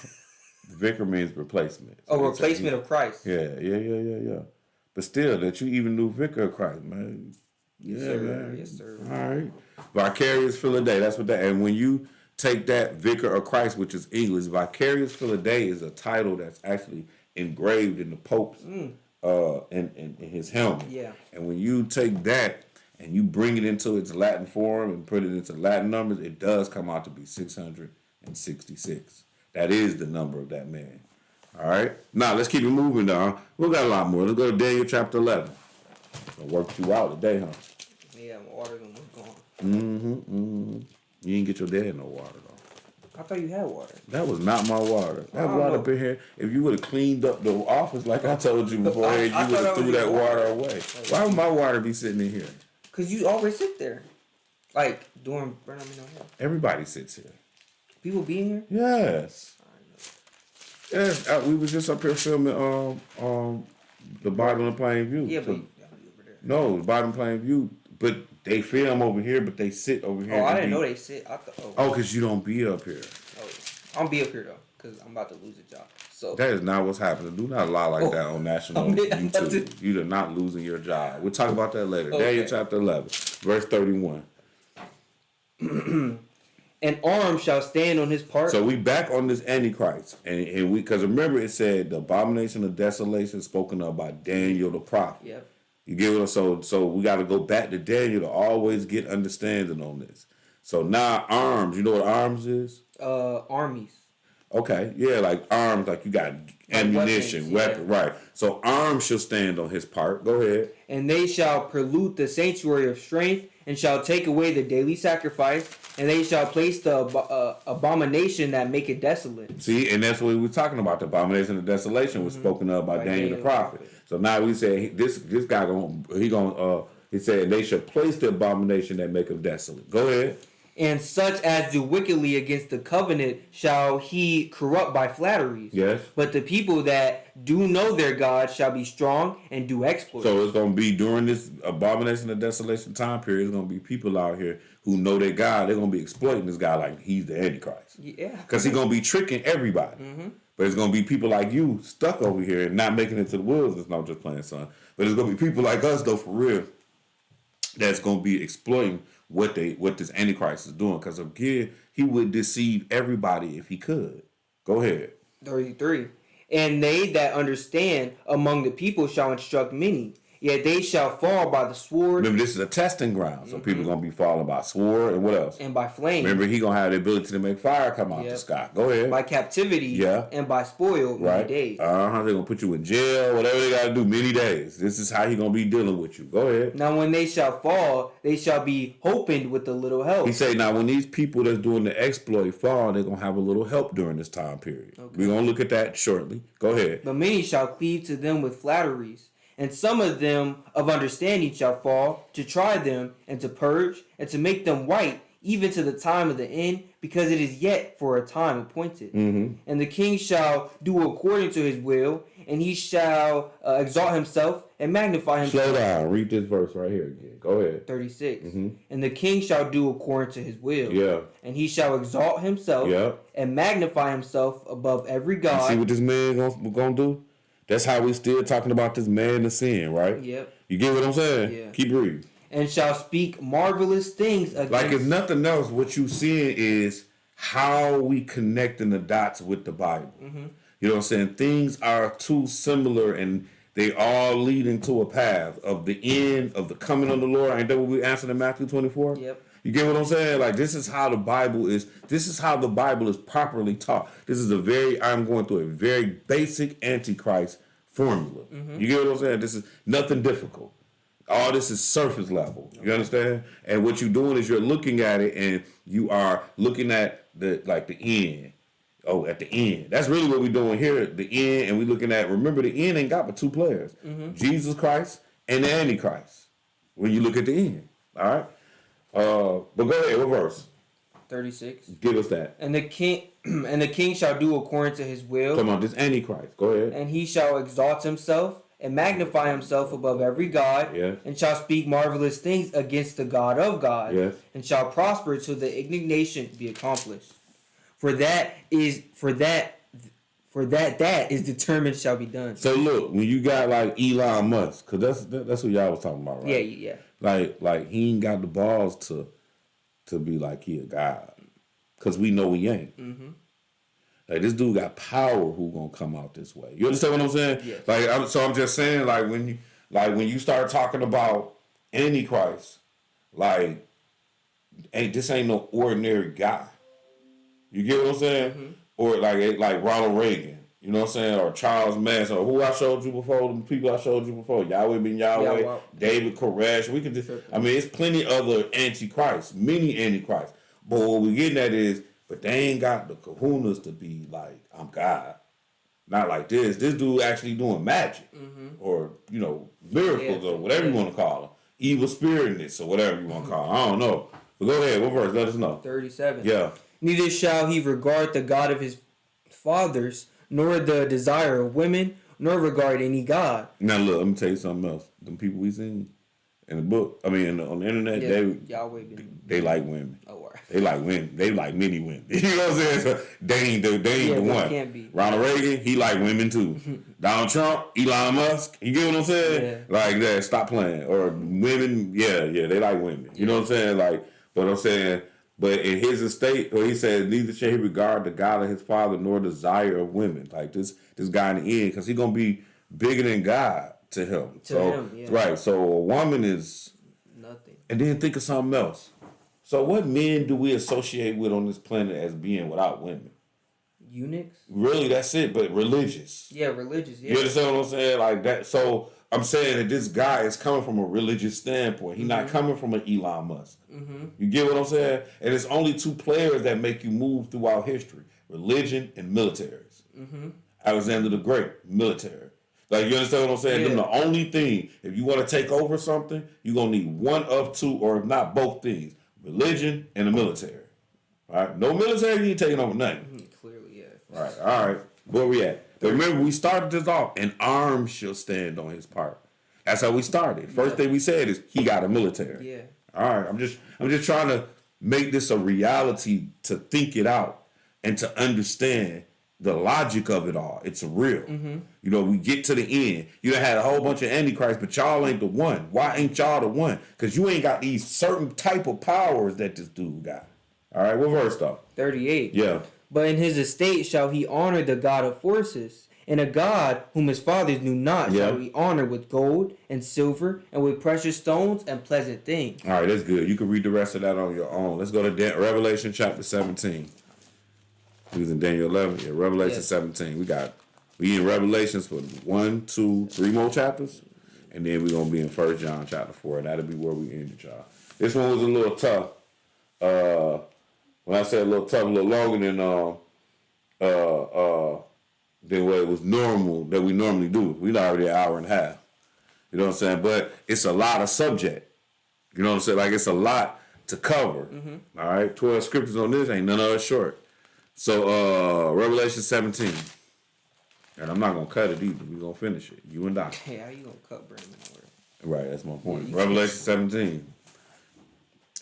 Vicar means replacement. So replacement of Christ. Yeah. But still, that you even knew Vicar of Christ, man. Yes, sir. Man. Yes, sir. All right. Vicarious Philadelphia. That's what that. And when you take that Vicar of Christ, which is English, Vicarious Philadelphia is a title that's actually engraved in the Pope's in his helmet. Yeah. And when you take that and you bring it into its Latin form and put it into Latin numbers, it does come out to be 666. That is the number of that man. All right. Now, let's keep it moving down. We got a lot more. Let's go to Daniel chapter 11. I'll work you out today, huh? Yeah, my water's gonna be gone. You didn't get your dad no water, though. I thought you had water. That was not my water. That water up in here, if you would have cleaned up the office like I told you before, you would have threw that water away. Why would my water be sitting in here? Because you always sit there. Like, during Burnham, Everybody sits here. People be in here? Yes. Yes, we was just up here filming the Bible in Plain View. Yeah, but over there. No, the Bible in Plain View, but they film over here, but they sit over here. Oh, I didn't know they sit. Because you don't be up here. Oh, I'll be up here though, because I'm about to lose a job. So that is not what's happening. Do not lie like that on national YouTube. You are not losing your job. We'll talk about that later. Okay. Daniel chapter 11, verse 31. An arm shall stand on his part. So we back on this Antichrist, and we, because remember it said the abomination of desolation spoken of by Daniel the prophet. Yep. You get what? So we got to go back to Daniel to always get understanding on this. So now arms, you know what arms is? Armies. Okay, yeah, like arms, like you got ammunition, weapon, right? So arms shall stand on his part. Go ahead. And they shall pollute the sanctuary of strength, and shall take away the daily sacrifice, and they shall place the abomination that make it desolate. See, and that's what we were talking about. The abomination of desolation was spoken of by Daniel the prophet. So now we say this guy he said they should place the abomination that make it desolate. Go ahead. And such as do wickedly against the covenant shall he corrupt by flatteries. Yes. But the people that do know their God shall be strong and do exploits. So it's going to be during this abomination of desolation time period, it's going to be people out here who know their God. They're going to be exploiting this guy like he's the Antichrist. Yeah. Because he's going to be tricking everybody. Mm-hmm. But it's going to be people like you stuck over here and not making it to the wilderness. No, I'm just playing, son. But it's going to be people like us, though, for real, that's going to be exploiting what this Antichrist is doing, because again, he would deceive everybody if he could. Go ahead. 33. And they that understand among the people shall instruct many, yet they shall fall by the sword. Remember, this is a testing ground, so people are going to be falling by sword and what else? And by flame. Remember, he going to have the ability to make fire come out the sky. Go ahead. By captivity and by spoil many days. They're going to put you in jail, whatever they got to do, many days. This is how he going to be dealing with you. Go ahead. Now, when they shall fall, they shall be opened with a little help. He say, now, when these people that's doing the exploit fall, they're going to have a little help during this time period. Okay. We're going to look at that shortly. Go ahead. But many shall cleave to them with flatteries. And some of them of understanding shall fall, to try them, and to purge, and to make them white, even to the time of the end, because it is yet for a time appointed. Mm-hmm. And the king shall do according to his will, and he shall exalt himself and magnify himself. Slow down. Read this verse right here again. Go ahead. 36. Mm-hmm. And the king shall do according to his will. Yeah. And he shall exalt himself and magnify himself above every god. You see what this man gonna do? That's how we still talking about this man of sin, right? Yep. You get what I'm saying? Yeah. Keep reading. And shall speak marvelous things against... Like, if nothing else, what you seeing is how we connecting the dots with the Bible. Mm-hmm. You know what I'm saying? Things are too similar, and they all lead into a path of the end of the coming of the Lord. Ain't that what we answered in Matthew 24? Yep. You get what I'm saying? Like, this is how the Bible is. This is how the Bible is properly taught. This is I'm going through a very basic Antichrist formula. Mm-hmm. You get what I'm saying? This is nothing difficult. All this is surface level. You understand? And what you're doing is you're looking at it, and you are looking at the end. Oh, at the end. That's really what we're doing here at the end, and we're looking at, remember, the end ain't got but two players. Mm-hmm. Jesus Christ and the Antichrist. When you look at the end. All right? But go ahead, what verse? 36. Give us that. And the king shall do according to his will. Come on, this Antichrist. Go ahead. And he shall exalt himself and magnify himself above every god, yes. and shall speak marvelous things against the God of gods, yes. and shall prosper till the indignation be accomplished. For that is determined shall be done. So look, when you got like Elon Musk, because that's what y'all was talking about, right? Yeah. Like he ain't got the balls to be like he a god, because we know he ain't. Mm-hmm. Like, this dude got power who gonna come out this way. You understand what I'm saying? Yes. Like, I'm just saying, like, when you start talking about Antichrist, like, this ain't no ordinary guy. You get what I'm saying? Mm-hmm. Or like Ronald Reagan, you know what I'm saying? Or Charles Manson, or who I showed you before, the people I showed you before, Yahweh ben Yahweh, David Koresh. We can just, I mean, it's plenty other Antichrists, many Antichrists. But what we're getting at is, but they ain't got the kahunas to be like, I'm God. Not like this. This dude actually doing magic. Mm-hmm. Or, miracles or whatever you want to call them. Evil spiritness or whatever you want to call them. I don't know. But go ahead. What verse? Let us know. 37. Yeah. Neither shall he regard the God of his fathers, nor the desire of women, nor regard any God. Now look, let me tell you something else. Them people we seen in the book, on the internet, they like women. Oh, wow. They like women. They like many women. You know what I'm saying? So they ain't the one. Can't be. Ronald Reagan, he like women too. Donald Trump, Elon Musk, you get what I'm saying? Yeah. Like that, stop playing. Or women, yeah, they like women. You know what I'm saying? Like, but I'm saying, but in his estate, where he said, neither shall he regard the God of his father nor desire of women. Like this guy in the end, because he's gonna be bigger than God to him. Right. So a woman is nothing. And then think of something else. So what men do we associate with on this planet as being without women? Eunuchs? Really, that's it, but religious. Yeah, religious, yeah. You understand what I'm saying? Like that. So I'm saying that this guy is coming from a religious standpoint. He's not coming from an Elon Musk. Mm-hmm. You get what I'm saying? And it's only two players that make you move throughout history: religion and militaries. Mm-hmm. Alexander the Great, military. Like, you understand what I'm saying? Yeah. The only thing, if you want to take over something, you're going to need one of two, or if not both things: religion and the military. All right? No military, you ain't taking over nothing. Mm-hmm. Clearly, yeah. Right. All right. Where we at? But remember, we started this off, an arm shall stand on his part. That's how we started. First thing we said is he got a military. Yeah. All right. I'm just trying to make this a reality, to think it out and to understand the logic of it all. It's real. Mm-hmm. We get to the end. You done had a whole bunch of Antichrists, but y'all ain't the one. Why ain't y'all the one? Because you ain't got these certain type of powers that this dude got. All right, what verse though? 38. Yeah. But in his estate shall he honor the God of forces, and a God whom his fathers knew not shall he honor with gold and silver and with precious stones and pleasant things. All right, that's good. You can read the rest of that on your own. Let's go to Revelation chapter 17. We was in Daniel 11. Yeah, Revelation 17. We in Revelations for 1, 2, 3 more chapters, and then we're gonna be in 1 John chapter 4, and that'll be where we ended, y'all. This one was a little tough. When I say a little tough, a little longer than what it was normal that we normally do. We already an hour and a half. You know what I'm saying? But it's a lot of subject. You know what I'm saying? Like, it's a lot to cover. All right, 12 scriptures on this, ain't none of us short. So Revelation 17. And I'm not gonna cut it either. We're gonna finish it. You and I. Hey, how you gonna cut Brandon? Right, that's my point. Revelation 17.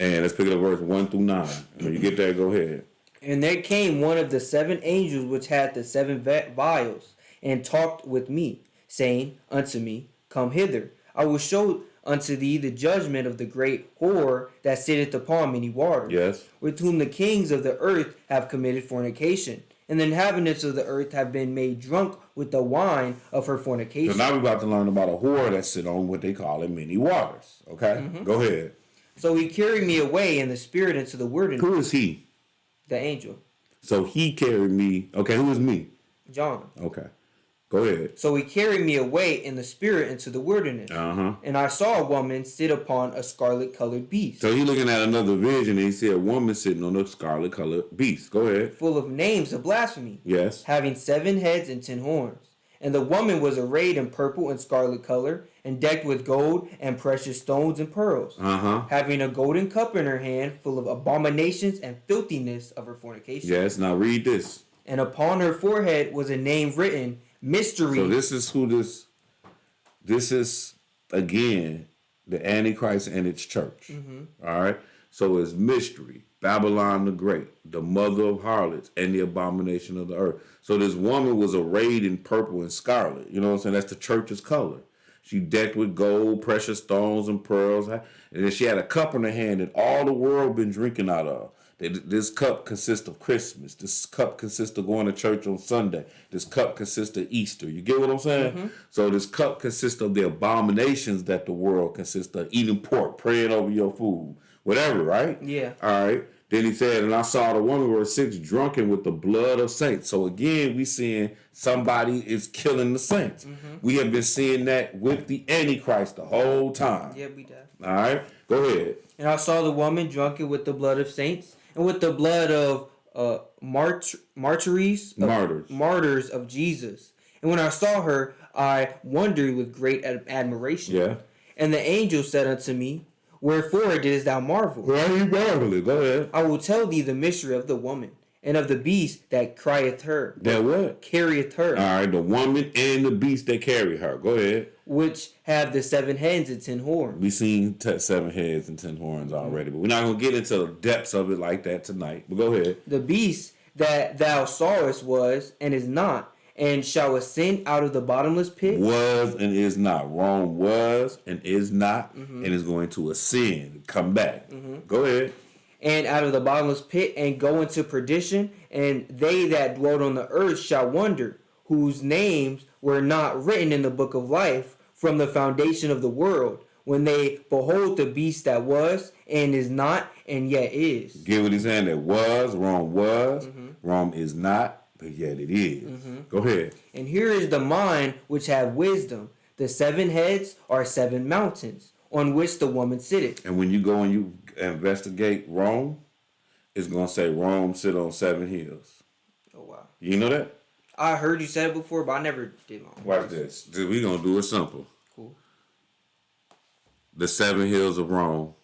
And let's pick it up verse 1 through 9. When you get there, go ahead. And there came one of the 7 angels which had the 7 vials, and talked with me, saying unto me, Come hither, I will show unto thee the judgment of the great whore that sitteth upon many waters, Yes. with whom the kings of the earth have committed fornication, and the inhabitants of the earth have been made drunk with the wine of her fornication. So now we're about to learn about a whore that sit on what they call in many waters. Okay? Go ahead. So he carried me away in the spirit into the wilderness. Who is he? The angel, So he carried me. Okay, who is me? John. Okay. Go ahead. So he carried me away in the spirit into the wilderness. And I saw a woman sit upon a scarlet-colored beast, So he looking at another vision and he see a woman sitting on a scarlet colored beast. Go ahead. full of names of blasphemy, Yes. having 7 heads and 10 horns. And the woman was arrayed in purple and scarlet color, and decked with gold and precious stones and pearls, having a golden cup in her hand, full of abominations and filthiness of her fornication. Yes. Now read this. And upon her forehead was a name written, Mystery. So this is who this is again the Antichrist and its church. All right. So it's mystery, Babylon the Great, the mother of harlots, and the abomination of the earth. So this woman was arrayed in purple and scarlet. You know what I'm saying? That's the church's color. She decked with gold, precious stones, and pearls. And then she had a cup in her hand that all the world been drinking out of. This cup consists of Christmas. This cup consists of going to church on Sunday. This cup consists of Easter. You get what I'm saying? So this cup consists of the abominations that the world consists of. Eating pork, praying over your food, whatever, right? Yeah. All right. Then he said, and I saw the woman verse 6 drunken with the blood of saints. So again, we seeing somebody is killing the saints. We have been seeing that with the Antichrist the whole time. Yeah, we did. All right. Go ahead. And I saw the woman drunken with the blood of saints, and with the blood of martyrs of Jesus. And when I saw her, I wondered with great admiration. Yeah. And the angel said unto me, Wherefore didst thou marvel? Why are you marveling? Go ahead. I will tell thee the mystery of the woman, and of the beast that crieth her. That what? Carrieth her. All right, the woman and the beast that carry her. Go ahead. Which have the 7 heads and 10 horns. We seen 7 heads and 10 horns already, but we're not going to get into the depths of it like that tonight. But go ahead. The beast that thou sawest was and is not, and shall ascend out of the bottomless pit. Was and is not. Rome was and is not, and is going to ascend, come back. Go ahead. And out of the bottomless pit, and go into perdition, and they that dwelt on the earth shall wonder, whose names were not written in the book of life from the foundation of the world, when they behold the beast that was, and is not, and yet is. Get what he's saying? That was, Rome is not, but yet it is. Go ahead. And here is the mind which have wisdom. The 7 heads are 7 mountains, on which the woman sitteth. And when you go and you investigate Rome, it's going to say Rome sit on 7 hills. Oh, wow. You know that? I heard you said it before, but I never did my own. Watch this. We're going to do it simple. Cool. The 7 hills of Rome.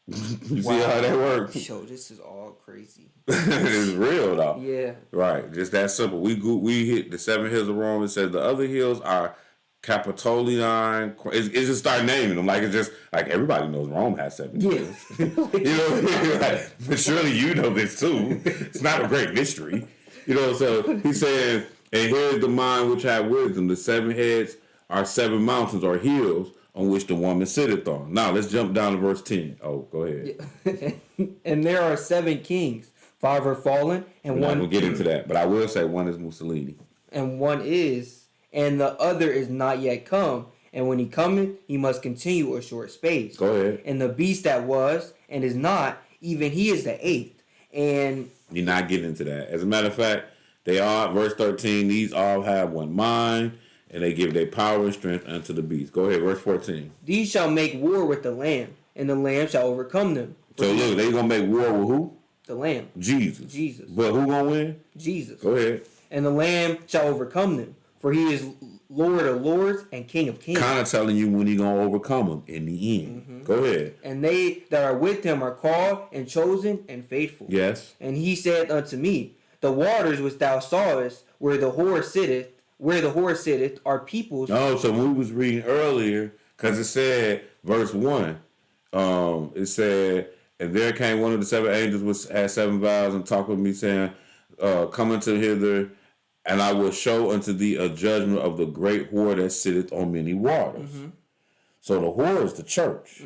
You see how that works? Yo, this is all crazy. It's real though. Yeah. Right. Just that simple. We hit the 7 hills of Rome. It says the other hills are Capitolian. It just start naming them. Like it's just like everybody knows Rome has 7 hills. You know, like, but surely you know this too. It's not a great mystery. You know, so he said, and here's the mind which have wisdom. The 7 heads are 7 mountains or hills on which the woman sitteth on. Now let's jump down to verse 10. Oh, go ahead. And there are 7 kings. 5 are fallen, and We're one. not gonna get into that, but I will say one is Mussolini. And one is, and the other is not yet come. And when he cometh, he must continue a short space. Go ahead. And the beast that was and is not, even he is the 8th. And you're not getting into that. As a matter of fact, they are, verse 13, these all have one mind, and they give their power and strength unto the beast. Go ahead, verse 14. These shall make war with the Lamb, and the Lamb shall overcome them. So look, they gonna make war with who? The Lamb. Jesus. Jesus. But who gonna win? Jesus. Go ahead. And the Lamb shall overcome them. For he is Lord of lords and King of kings. Kind of telling you when he's going to overcome them in the end. Go ahead. And they that are with him are called and chosen and faithful. Yes. And he said unto me, the waters which thou sawest, where the whore sitteth, are peoples. No, so when we was reading earlier, because it said, verse 1, it said, and there came one of the seven angels which had seven vials and talked with me, saying, come unto hither, and I will show unto thee a judgment of the great whore that sitteth on many waters. So the whore is the church.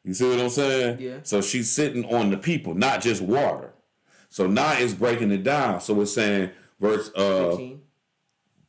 You see what I'm saying? Yeah. So she's sitting on the people, not just water. So now it's breaking it down. So it's saying, verse 15.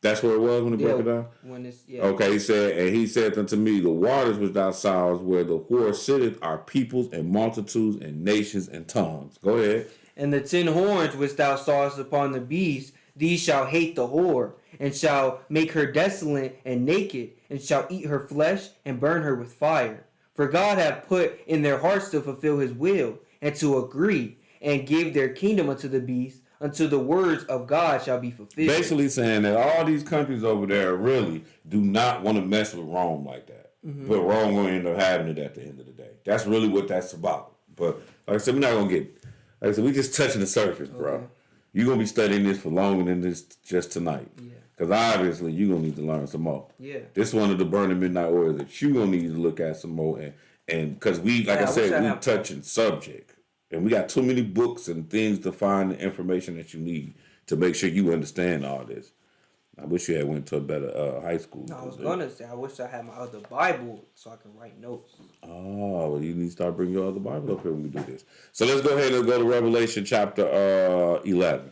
That's where it was when it broke it down? When it's, Okay, he said, and he said unto me, the waters which thou sawest, where the whore sitteth, are peoples and multitudes and nations and tongues. Go ahead. And the 10 horns which thou sawest upon the beast, these shall hate the whore, and shall make her desolate and naked, and shall eat her flesh, and burn her with fire. For God hath put in their hearts to fulfill his will, and to agree, and give their kingdom unto the beast, until the words of God shall be fulfilled. Basically saying that all these countries over there really do not want to mess with Rome like that. But Rome going to end up having it at the end of the day. That's really what that's about. But like I said, we're not going to get, like I said, we're just touching the surface, bro. Okay. You're going to be studying this for longer than this just tonight. Yeah. Because obviously you're going to need to learn some more. Yeah. This is one of the burning midnight oils that you're going to need to look at some more. And because we, like I said, we touching subject. And we got too many books and things to find the information that you need to make sure you understand all this. I wish you had went to a better high school. No, I was going to say, I wish I had my other Bible so I can write notes. Oh, well, you need to start bringing your other Bible up here when we do this. So let's go ahead and go to Revelation chapter 11.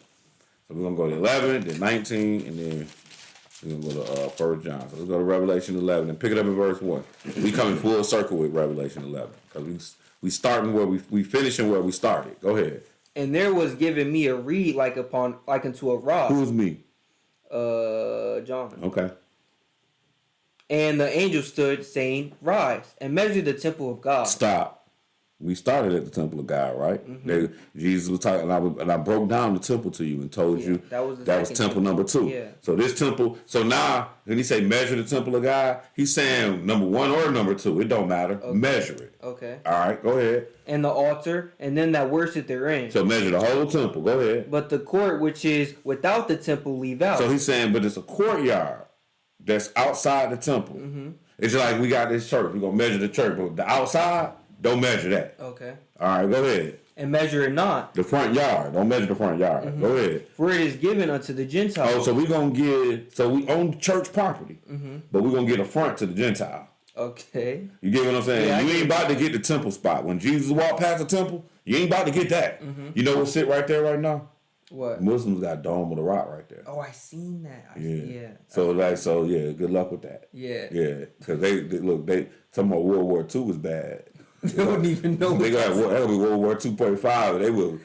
So we're going to go to 11, then 19, and then we're going to go to 1 John. So let's go to Revelation 11 and pick it up in verse 1. We coming full circle with Revelation 11 because we starting where we finishing where we started. Go ahead. And there was given me a reed like unto a rod. Who's me? John. Okay. And the angel stood, saying, Rise, and measure the temple of God. Stop. We started at the temple of God, right? Jesus was talking, and I broke down the temple to you and told you that was temple number 2. Yeah. So this temple, so now when he say measure the temple of God, he's saying number 1 or number 2. It don't matter. Okay. Measure it. Okay. All right, go ahead. And the altar, and them that worship therein. So measure the whole temple. Go ahead. But the court which is without the temple leave out. So he's saying, but it's a courtyard that's outside the temple. It's just like we got this church. We're going to measure the church, but the outside, don't measure that. Okay. All right, go ahead. And measure it not. The front yard. Don't measure the front yard. Go ahead. For it is given unto the Gentiles. Oh, so we gonna get, so we own church property, but we're gonna get a front to the Gentile. Okay. You get what I'm saying? Yeah, you ain't about to get the temple spot. When Jesus walked past the temple, you ain't about to get that. You know what sit right there right now? What? Muslims got Dome of the Rock right there. Oh, I seen that. Yeah. Yeah. So good luck with that. Yeah. Yeah, because they look, talking about World War II was bad. They don't even know. They got World War 2.5. They would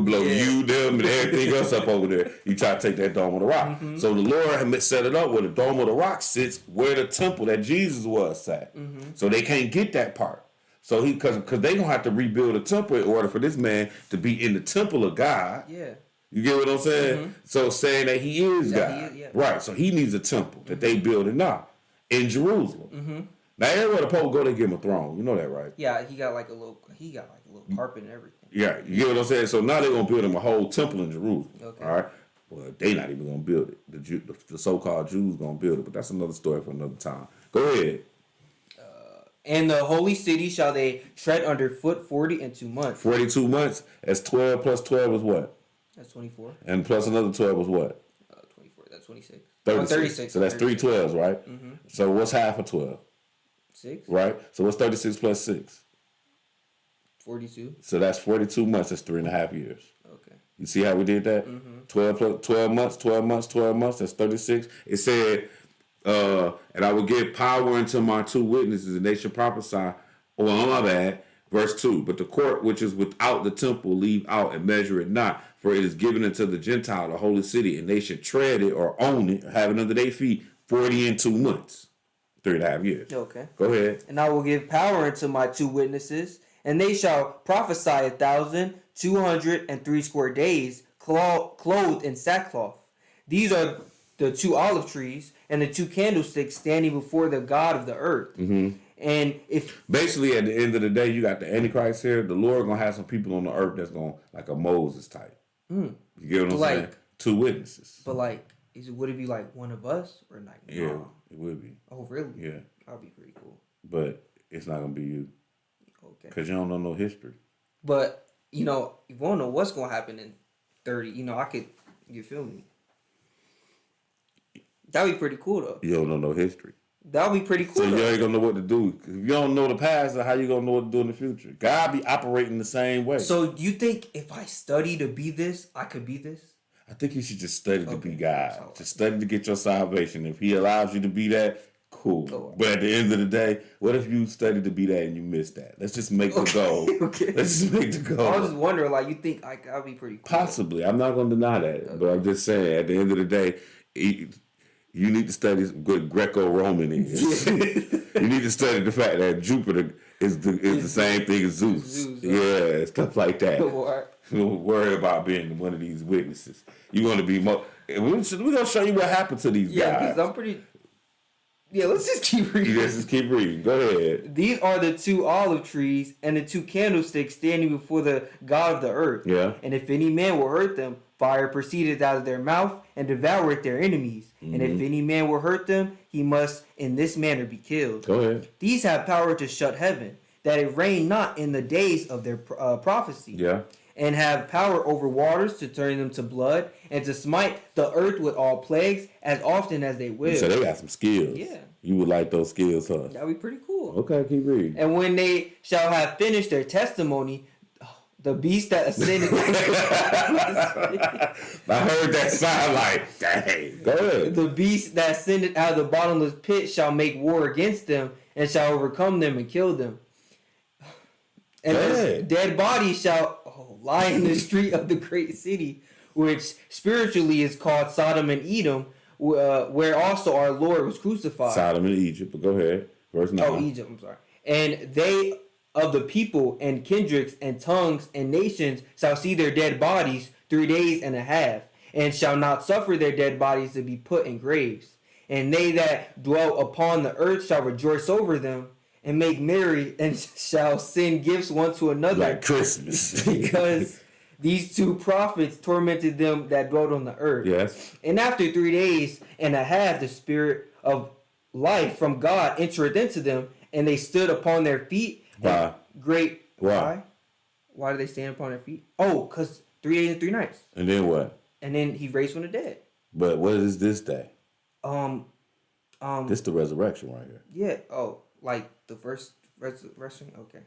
blow you, them, and everything else up over there. You try to take that Dome of the Rock. So the Lord had set it up where the Dome of the Rock sits where the temple that Jesus was at. So they can't get that part. So because they gonna have to rebuild a temple in order for this man to be in the temple of God. Yeah. You get what I'm saying? So saying that he is God, right? So he needs a temple that they building now in Jerusalem. Now everywhere the Pope go, they give him a throne. You know that, right? Yeah, he got like a little carpet and everything. Yeah, you get what I'm saying? So now they're going to build him a whole temple in Jerusalem. Okay. All right? Well, they not even going to build it. The so-called Jews going to build it, but that's another story for another time. Go ahead. And the holy city shall they tread under foot 42 months. 42 months, that's 12 plus 12 is what? That's 24. And plus another 12 is what? 24. That's 26. 36. So that's 3 12s, right? So what's half of 12? 6. Right? So what's 36 plus 6? 42. So that's 42 months. That's 3.5 years. Okay. You see how we did that? 12 months, 12 months, 12 months. That's 36. It said, and I will give power unto my 2 witnesses, and they shall prophesy. Oh, my bad. Verse 2. But the court which is without the temple leave out and measure it not, for it is given unto the Gentile, the holy city, and they should tread it or own it, or have it under their feet 42 months. 3.5 years. Okay. Go ahead. And I will give power unto my 2 witnesses, and they shall prophesy 1,203 days, clothed in sackcloth. These are the 2 olive trees and the 2 candlesticks standing before the God of the earth. Mm-hmm. And if basically at the end of the day, you got the Antichrist here. The Lord gonna have some people on the earth that's gonna like a Moses type. You get what I'm saying? 2 witnesses. But like, would it be like one of us or like? Yeah, no? it would be. Oh, really? Yeah, That'd be pretty cool. but it's not gonna be you. Okay. Because you don't know no history. But you know, you won't know what's gonna happen in 30. You know, I could. You feel me? That'd be pretty cool though. You don't know no history. That'd be pretty cool. So you though. ain't gonna know what to do. If you don't know the past, how you gonna know what to do in the future? God be operating the same way. So you think if I study to be this, I could be this? I think you should just study to be God. So- Just study to get your salvation. If He allows you to be that, cool. Oh. But at the end of the day, what if you study to be that and you miss that? Let's just make the goal. Okay. Let's just make the goal. I was just wondering, like, you think I'd be pretty cool? Possibly. I'm not gonna deny that. But I'm just saying, at the end of the day, you need to study what Greco-Roman is. You need to study the fact that Jupiter is the same thing as Zeus. Yeah, stuff like that. Don't worry about being one of these witnesses. You want to be more. We're gonna show you what happened to these Yeah, guys. because I'm pretty. Yeah, let's just keep reading. Let's just keep reading. Go ahead. These are the 2 olive trees and the 2 candlesticks standing before the God of the earth. Yeah. And if any man will hurt them, fire proceedeth out of their mouth and devoureth their enemies. And if any man will hurt them, he must in this manner be killed. Go ahead. These have power to shut heaven, that it rain not in the days of their prophecy. Yeah. And have power over waters to turn them to blood, and to smite the earth with all plagues as often as they will. So they got some skills. Yeah. You would like those skills, huh? That'd be pretty cool. Okay, keep reading. And when they shall have finished their testimony, the beast that ascended. I heard that sound like, dang. Go ahead. The beast that ascended out of the bottomless pit shall make war against them, and shall overcome them and kill them. And their dead bodies shall lie in the street of the great city, which spiritually is called Sodom and Edom, where also our Lord was crucified. Sodom and Egypt, but go ahead. Verse 9. Oh, Egypt, I'm sorry. And they of the people and kindreds and tongues and nations shall see their dead bodies 3 days and a half, and shall not suffer their dead bodies to be put in graves. And they that dwell upon the earth shall rejoice over them, and make merry, and shall send gifts one to another. Like Christmas. Because these 2 prophets tormented them that dwelt on the earth. Yes. And after 3 days and a half, the spirit of life from God entered into them, and they stood upon their feet. Why? Great. Why? Why do they stand upon their feet? Oh, because 3 days and 3 nights. And then what? And then he raised from the dead. But what is this day? This the resurrection right here. Yeah. Oh, like the first resurrection? Okay.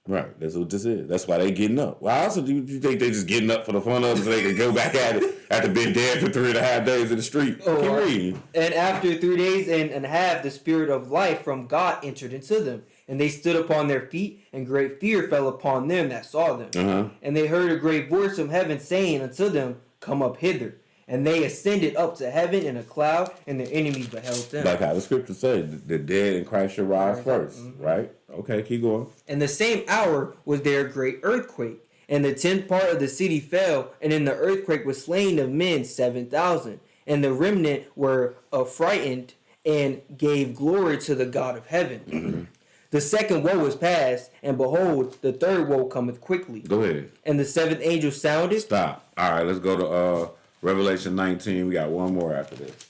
Right. That's what this is. That's why they getting up. Why else do you think they just getting up for the fun of it so they can go back at it after being dead for 3.5 days in the street? Oh, Keep reading. And after 3 days and a half, the spirit of life from God entered into them. And they stood upon their feet, and great fear fell upon them that saw them. Uh-huh. And they heard a great voice from heaven saying unto them, Come up hither. And they ascended up to heaven in a cloud, and their enemies beheld them. Like how the scripture said, the dead in Christ shall rise first. Right? Okay, keep going. And the same hour was there a great earthquake, and the 10th part of the city fell, and in the earthquake was slain of men 7,000. And the remnant were affrighted and gave glory to the God of heaven. The second woe was past, and behold, the third woe cometh quickly. Go ahead. And the 7th angel sounded. Stop. All right, let's go to Revelation 19. We got one more after this.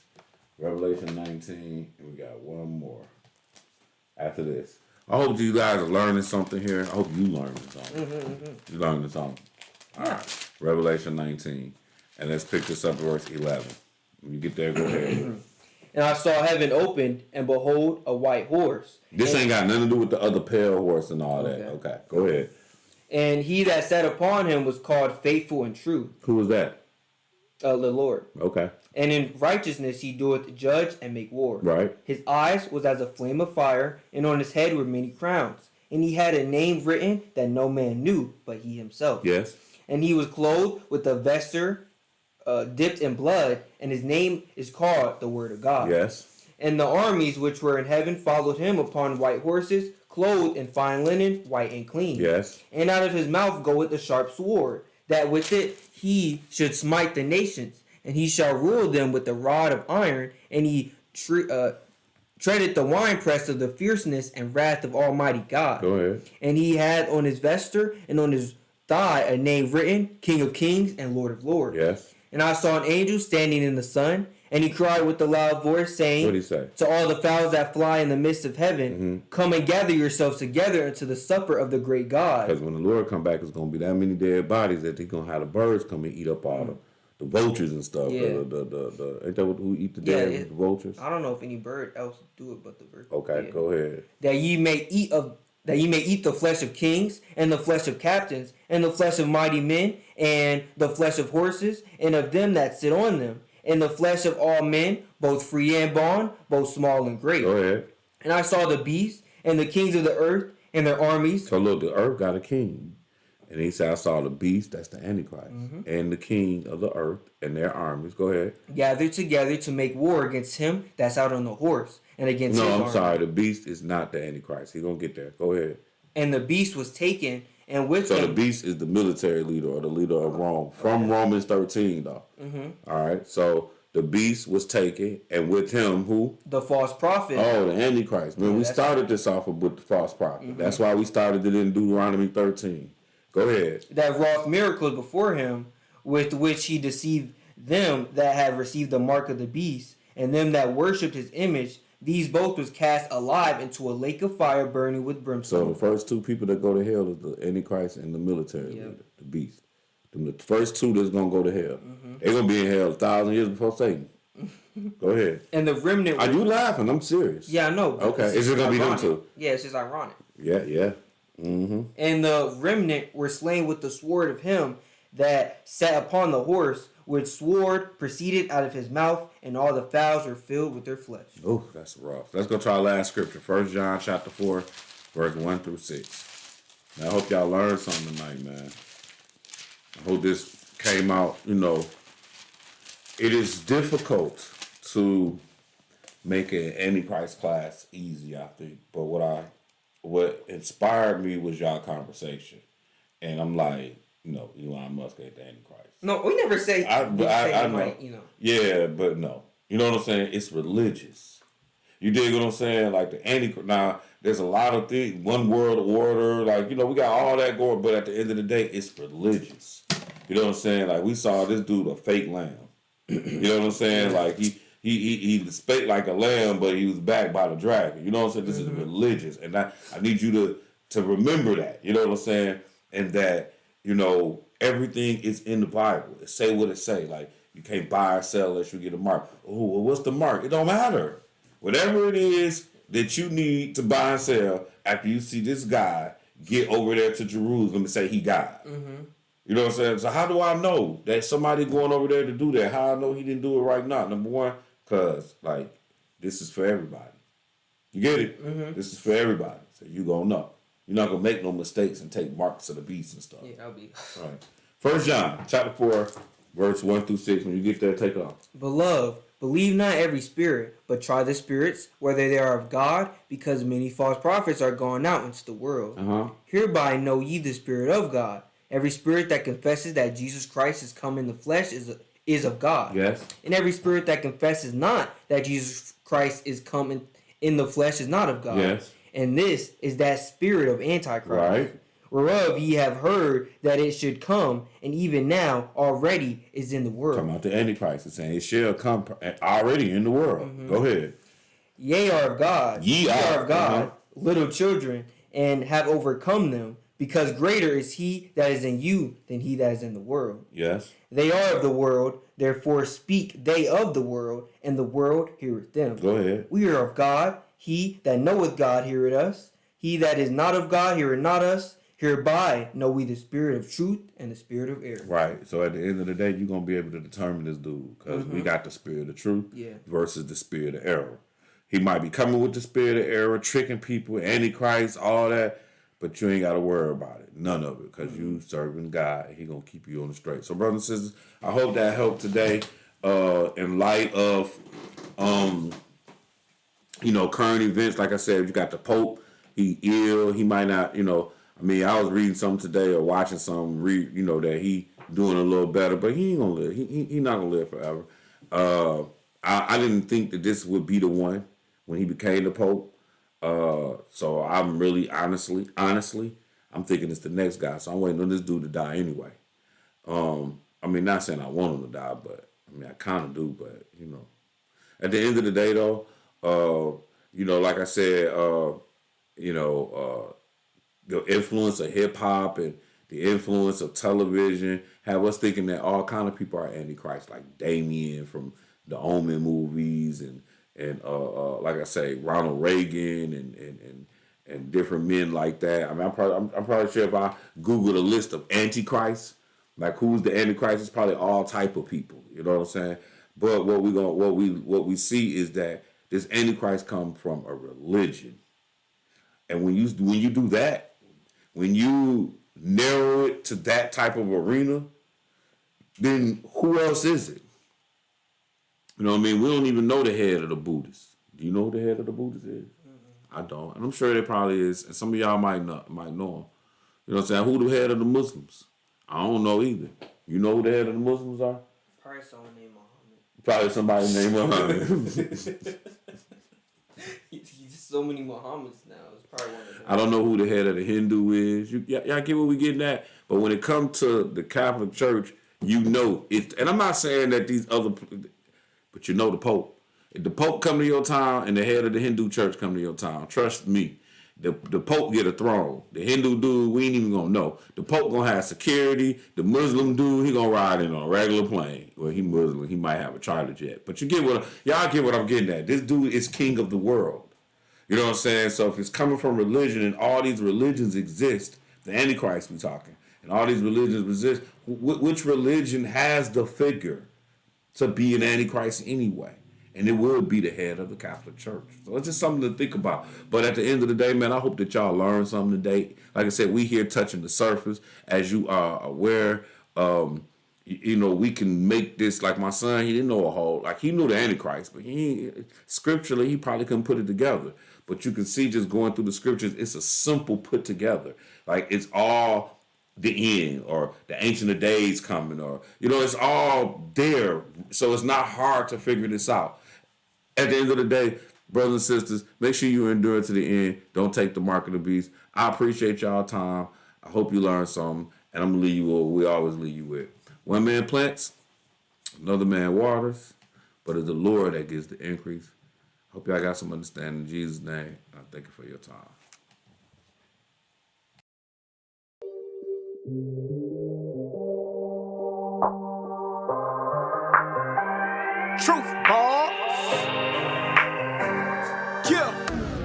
Revelation 19, and we got one more after this. I hope you guys are learning something here. I hope you learning something. You learning something. All right. Revelation 19. And let's pick this up at verse 11. When you get there, go ahead. And I saw heaven opened, and behold, a white horse. This ain't got nothing to do with the other pale horse and all that. Okay, go ahead. And he that sat upon him was called Faithful and True. Who was that? The Lord. Okay. And in righteousness he doeth judge and make war. Right. His eyes was as a flame of fire, and on his head were many crowns. And he had a name written that no man knew but he himself. Yes. And he was clothed with a vesture dipped in blood, and his name is called the Word of God. Yes. And the armies which were in heaven followed him upon white horses, clothed in fine linen, white and clean. Yes. And out of his mouth goeth a sharp sword, that with it he should smite the nations, And he shall rule them with the rod of iron, and he treaded the winepress of the fierceness and wrath of Almighty God. Go ahead. And he had on his vesture and on his thigh a name written, King of Kings and Lord of Lords. Yes. And I saw an angel standing in the sun, and he cried with a loud voice, saying, What did he say? To all the fowls that fly in the midst of heaven, come and gather yourselves together into the supper of the great God. Because when the Lord come back, it's going to be that many dead bodies that he's going to have the birds come and eat up all the vultures and stuff. Yeah. Ain't that who eat the dead the vultures? I don't know if any bird else do it but the bird. Okay, Yeah. go ahead. That ye may eat the flesh of kings, and the flesh of captains, and the flesh of mighty men, and the flesh of horses, and of them that sit on them, and the flesh of all men, both free and bond, both small and great. Go ahead. And I saw the beast, and the kings of the earth, and their armies. So look, the earth got a king. And he said, I saw the beast, that's the Antichrist, and the king of the earth and their armies. Go ahead. Gathered together to make war against him that's out on the horse, and against his No, I'm army. sorry. The beast is not the Antichrist. He's going to get there. Go ahead. And the beast was taken, and with So him... the beast is the military leader or the leader of Rome. From Romans 13, though. All right. So the beast was taken, and with him, who? the false prophet. Oh, the Antichrist. Man, we that's started this off with the false prophet. That's why we started it in Deuteronomy 13. Go ahead. That wrought miracles before him, with which he deceived them that had received the mark of the beast, and them that worshipped his image. These both was cast alive into a lake of fire burning with So brimstone. the first two people that go to hell is the Antichrist and the military leader, the beast. The first two that's going to go to hell. They're going to be in hell 1,000 years before Satan. Go ahead. And the remnant... Are you laughing? I'm serious. Yeah, I know. Okay. Is it going to be them two? Yeah, it's just ironic. Yeah. Mm-hmm. And the remnant were slain with the sword of him that sat upon the horse, which sword proceeded out of his mouth, and all the fowls were filled with their flesh. Oh, that's rough. Let's go to our last scripture. 1 John chapter 4, verse 1 through 6. Now, I hope y'all learned something tonight, man. I hope this came out, It is difficult to make an Antichrist class easy, I think. But what inspired me was y'all conversation. And I'm like, Elon Musk ain't the Antichrist. No, we never say... I know. Right, Yeah, but no. You know what I'm saying? It's religious. You dig what I'm saying? Like the Antichrist. Now, there's a lot of things. One world order. Like, we got all that going. But at the end of the day, it's religious. You know what I'm saying? Like, we saw this dude a fake lamb. You know what I'm saying? Like, he spake like a lamb, but he was backed by the dragon. You know what I'm saying? This is religious. And I need you to remember that. You know what I'm saying? And that, everything is in the Bible. It say what it say. Like, you can't buy or sell unless you get a mark. Oh, well, what's the mark? It don't matter. Whatever it is that you need to buy and sell after you see this guy get over there to Jerusalem and say he died. You know what I'm saying? So how do I know that somebody going over there to do that? How I know he didn't do it right now? Number one, because, this is for everybody. You get it? This is for everybody. So you gonna know. You're not gonna make no mistakes and take marks of the beast and stuff. Yeah, that'll be... All right. 1 John chapter 4, verse 1 through 6. When you get there, take off. Beloved, believe not every spirit, but try the spirits, whether they are of God, because many false prophets are gone out into the world. Hereby know ye the Spirit of God. Every spirit that confesses that Jesus Christ is come in the flesh is of God. Yes. And every spirit that confesses not that Jesus Christ is come in the flesh is not of God. Yes. And this is that spirit of Antichrist. Right. Whereof ye have heard that it should come, and even now already is in the world. Come out the Antichrist. It's saying it shall come already in the world. Go ahead. Ye are of God. Ye are of God, little children, and have overcome them, because greater is he that is in you than he that is in the world. Yes. They are of the world, therefore speak they of the world, and the world heareth them. Go ahead. We are of God. He that knoweth God heareth us. He that is not of God heareth not us. Hereby know we the spirit of truth and the spirit of error. Right. So at the end of the day, you're going to be able to determine this dude because we got the spirit of truth versus the spirit of error. He might be coming with the spirit of error, tricking people, Antichrist, all that, but you ain't got to worry about it. None of it because you serving God and he going to keep you on the straight. So brothers and sisters, I hope that helped today in light of, current events. Like I said, you got the Pope. He ill. He might not, I was reading something today or watching something, that he doing a little better, but he ain't gonna live. He not gonna live forever. I didn't think that this would be the one when he became the Pope. So I'm really honestly, I'm thinking it's the next guy. So I'm waiting on this dude to die anyway. I mean, not saying I want him to die, but I mean, I kind of do. But you know, at the end of the day, though, you know, like I said, you know, the influence of hip hop and the influence of television have us thinking that all kind of people are Antichrist, like Damien from the Omen movies, and like I say, Ronald Reagan and different men like that. I mean, I'm probably sure if I Googled a list of Antichrists, like who's the Antichrist, it's probably all type of people. You know what I'm saying? But what we see is that this Antichrist come from a religion, and when you do that, when you narrow it to that type of arena, then who else is it? You know what I mean? We don't even know the head of the Buddhists. Do you know who the head of the Buddhists is? Mm-hmm. I don't. And I'm sure there probably is. And some of y'all might know him. You know what I'm saying? Who the head of the Muslims? I don't know either. You know who the head of the Muslims are? Probably someone named Muhammad. Probably somebody named Muhammad. So many Muhammads now. It's probably one of them. I don't know who the head of the Hindu is. Y'all get what we getting at? But when it comes to the Catholic Church, you know it. And I'm not saying that these other, but you know the Pope. If the Pope come to your town and the head of the Hindu church come to your town, trust me, the Pope get a throne. The Hindu dude, we ain't even gonna know. The Pope gonna have security. The Muslim dude, he gonna ride in on a regular plane. Well, he Muslim, he might have a charter jet. But y'all get what I'm getting at. This dude is king of the world. You know what I'm saying? So if it's coming from religion and all these religions exist, the Antichrist we talking, and all these religions exist, which religion has the figure to be an Antichrist anyway? And it would be the head of the Catholic Church. So it's just something to think about. But at the end of the day, man, I hope that y'all learned something today. Like I said, we here touching the surface. As you are aware, you know, we can make this, like my son, he didn't know a whole, like he knew the Antichrist, but scripturally, he probably couldn't put it together. But you can see just going through the scriptures, it's a simple put together. Like it's all the end or the Ancient of Days coming, or, you know, it's all there. So it's not hard to figure this out. At the end of the day, brothers and sisters, make sure you endure to the end. Don't take the mark of the beast. I appreciate y'all time. I hope you learned something. And I'm going to leave you with what we always leave you with. One man plants, another man waters, but it's the Lord that gives the increase. Hope y'all got some understanding in Jesus' name. I thank you for your time. Truth, boss. Yeah.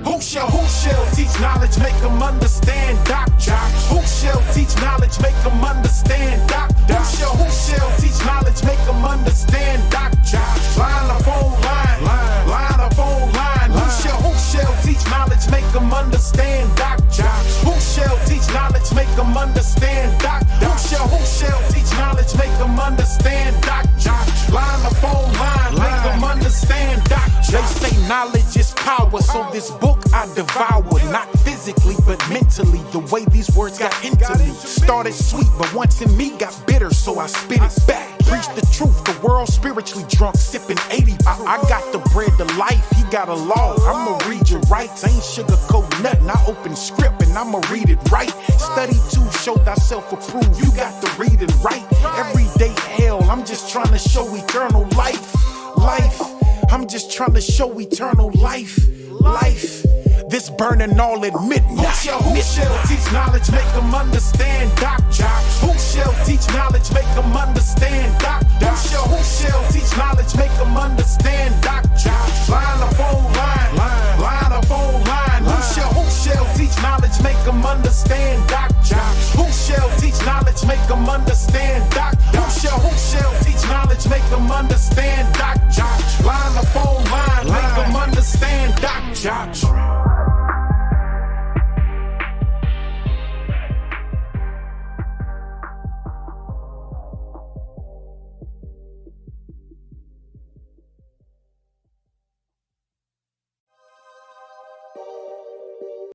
Who shall teach knowledge, make them understand doctrine? Who shall teach knowledge, make them understand doctrine? Who shall teach knowledge, make them understand doctrine? Line upon line, line upon line. Who shall teach knowledge, make them understand doctrine? Who shall teach knowledge, make them understand doctrine? Who shall teach knowledge, make them understand doctrine? Line upon line, make them understand doctrine. They say knowledge is power, so this book I devour, not physically but mentally. The way these words got into me, started sweet but once in me got bitter, so I spit it back. Preach the truth, the world spiritually drunk, sipping 80. I got the bread to life, he got a law. I'ma read your rights, ain't sugarcoat nothing. I open script and I'ma read it right. Study to show thyself approved, you got to read it right. Everyday hell, I'm just trying to show eternal life. I'm just trying to show eternal life. This burning all at midnight. Who shall teach knowledge, make them understand doctrine? Who shall teach knowledge, make them understand doctrine? Who shall teach knowledge, make them understand doctrine? Line upon line, line upon line. Who shall teach knowledge, make them understand doctrine? Who shall teach knowledge, make them understand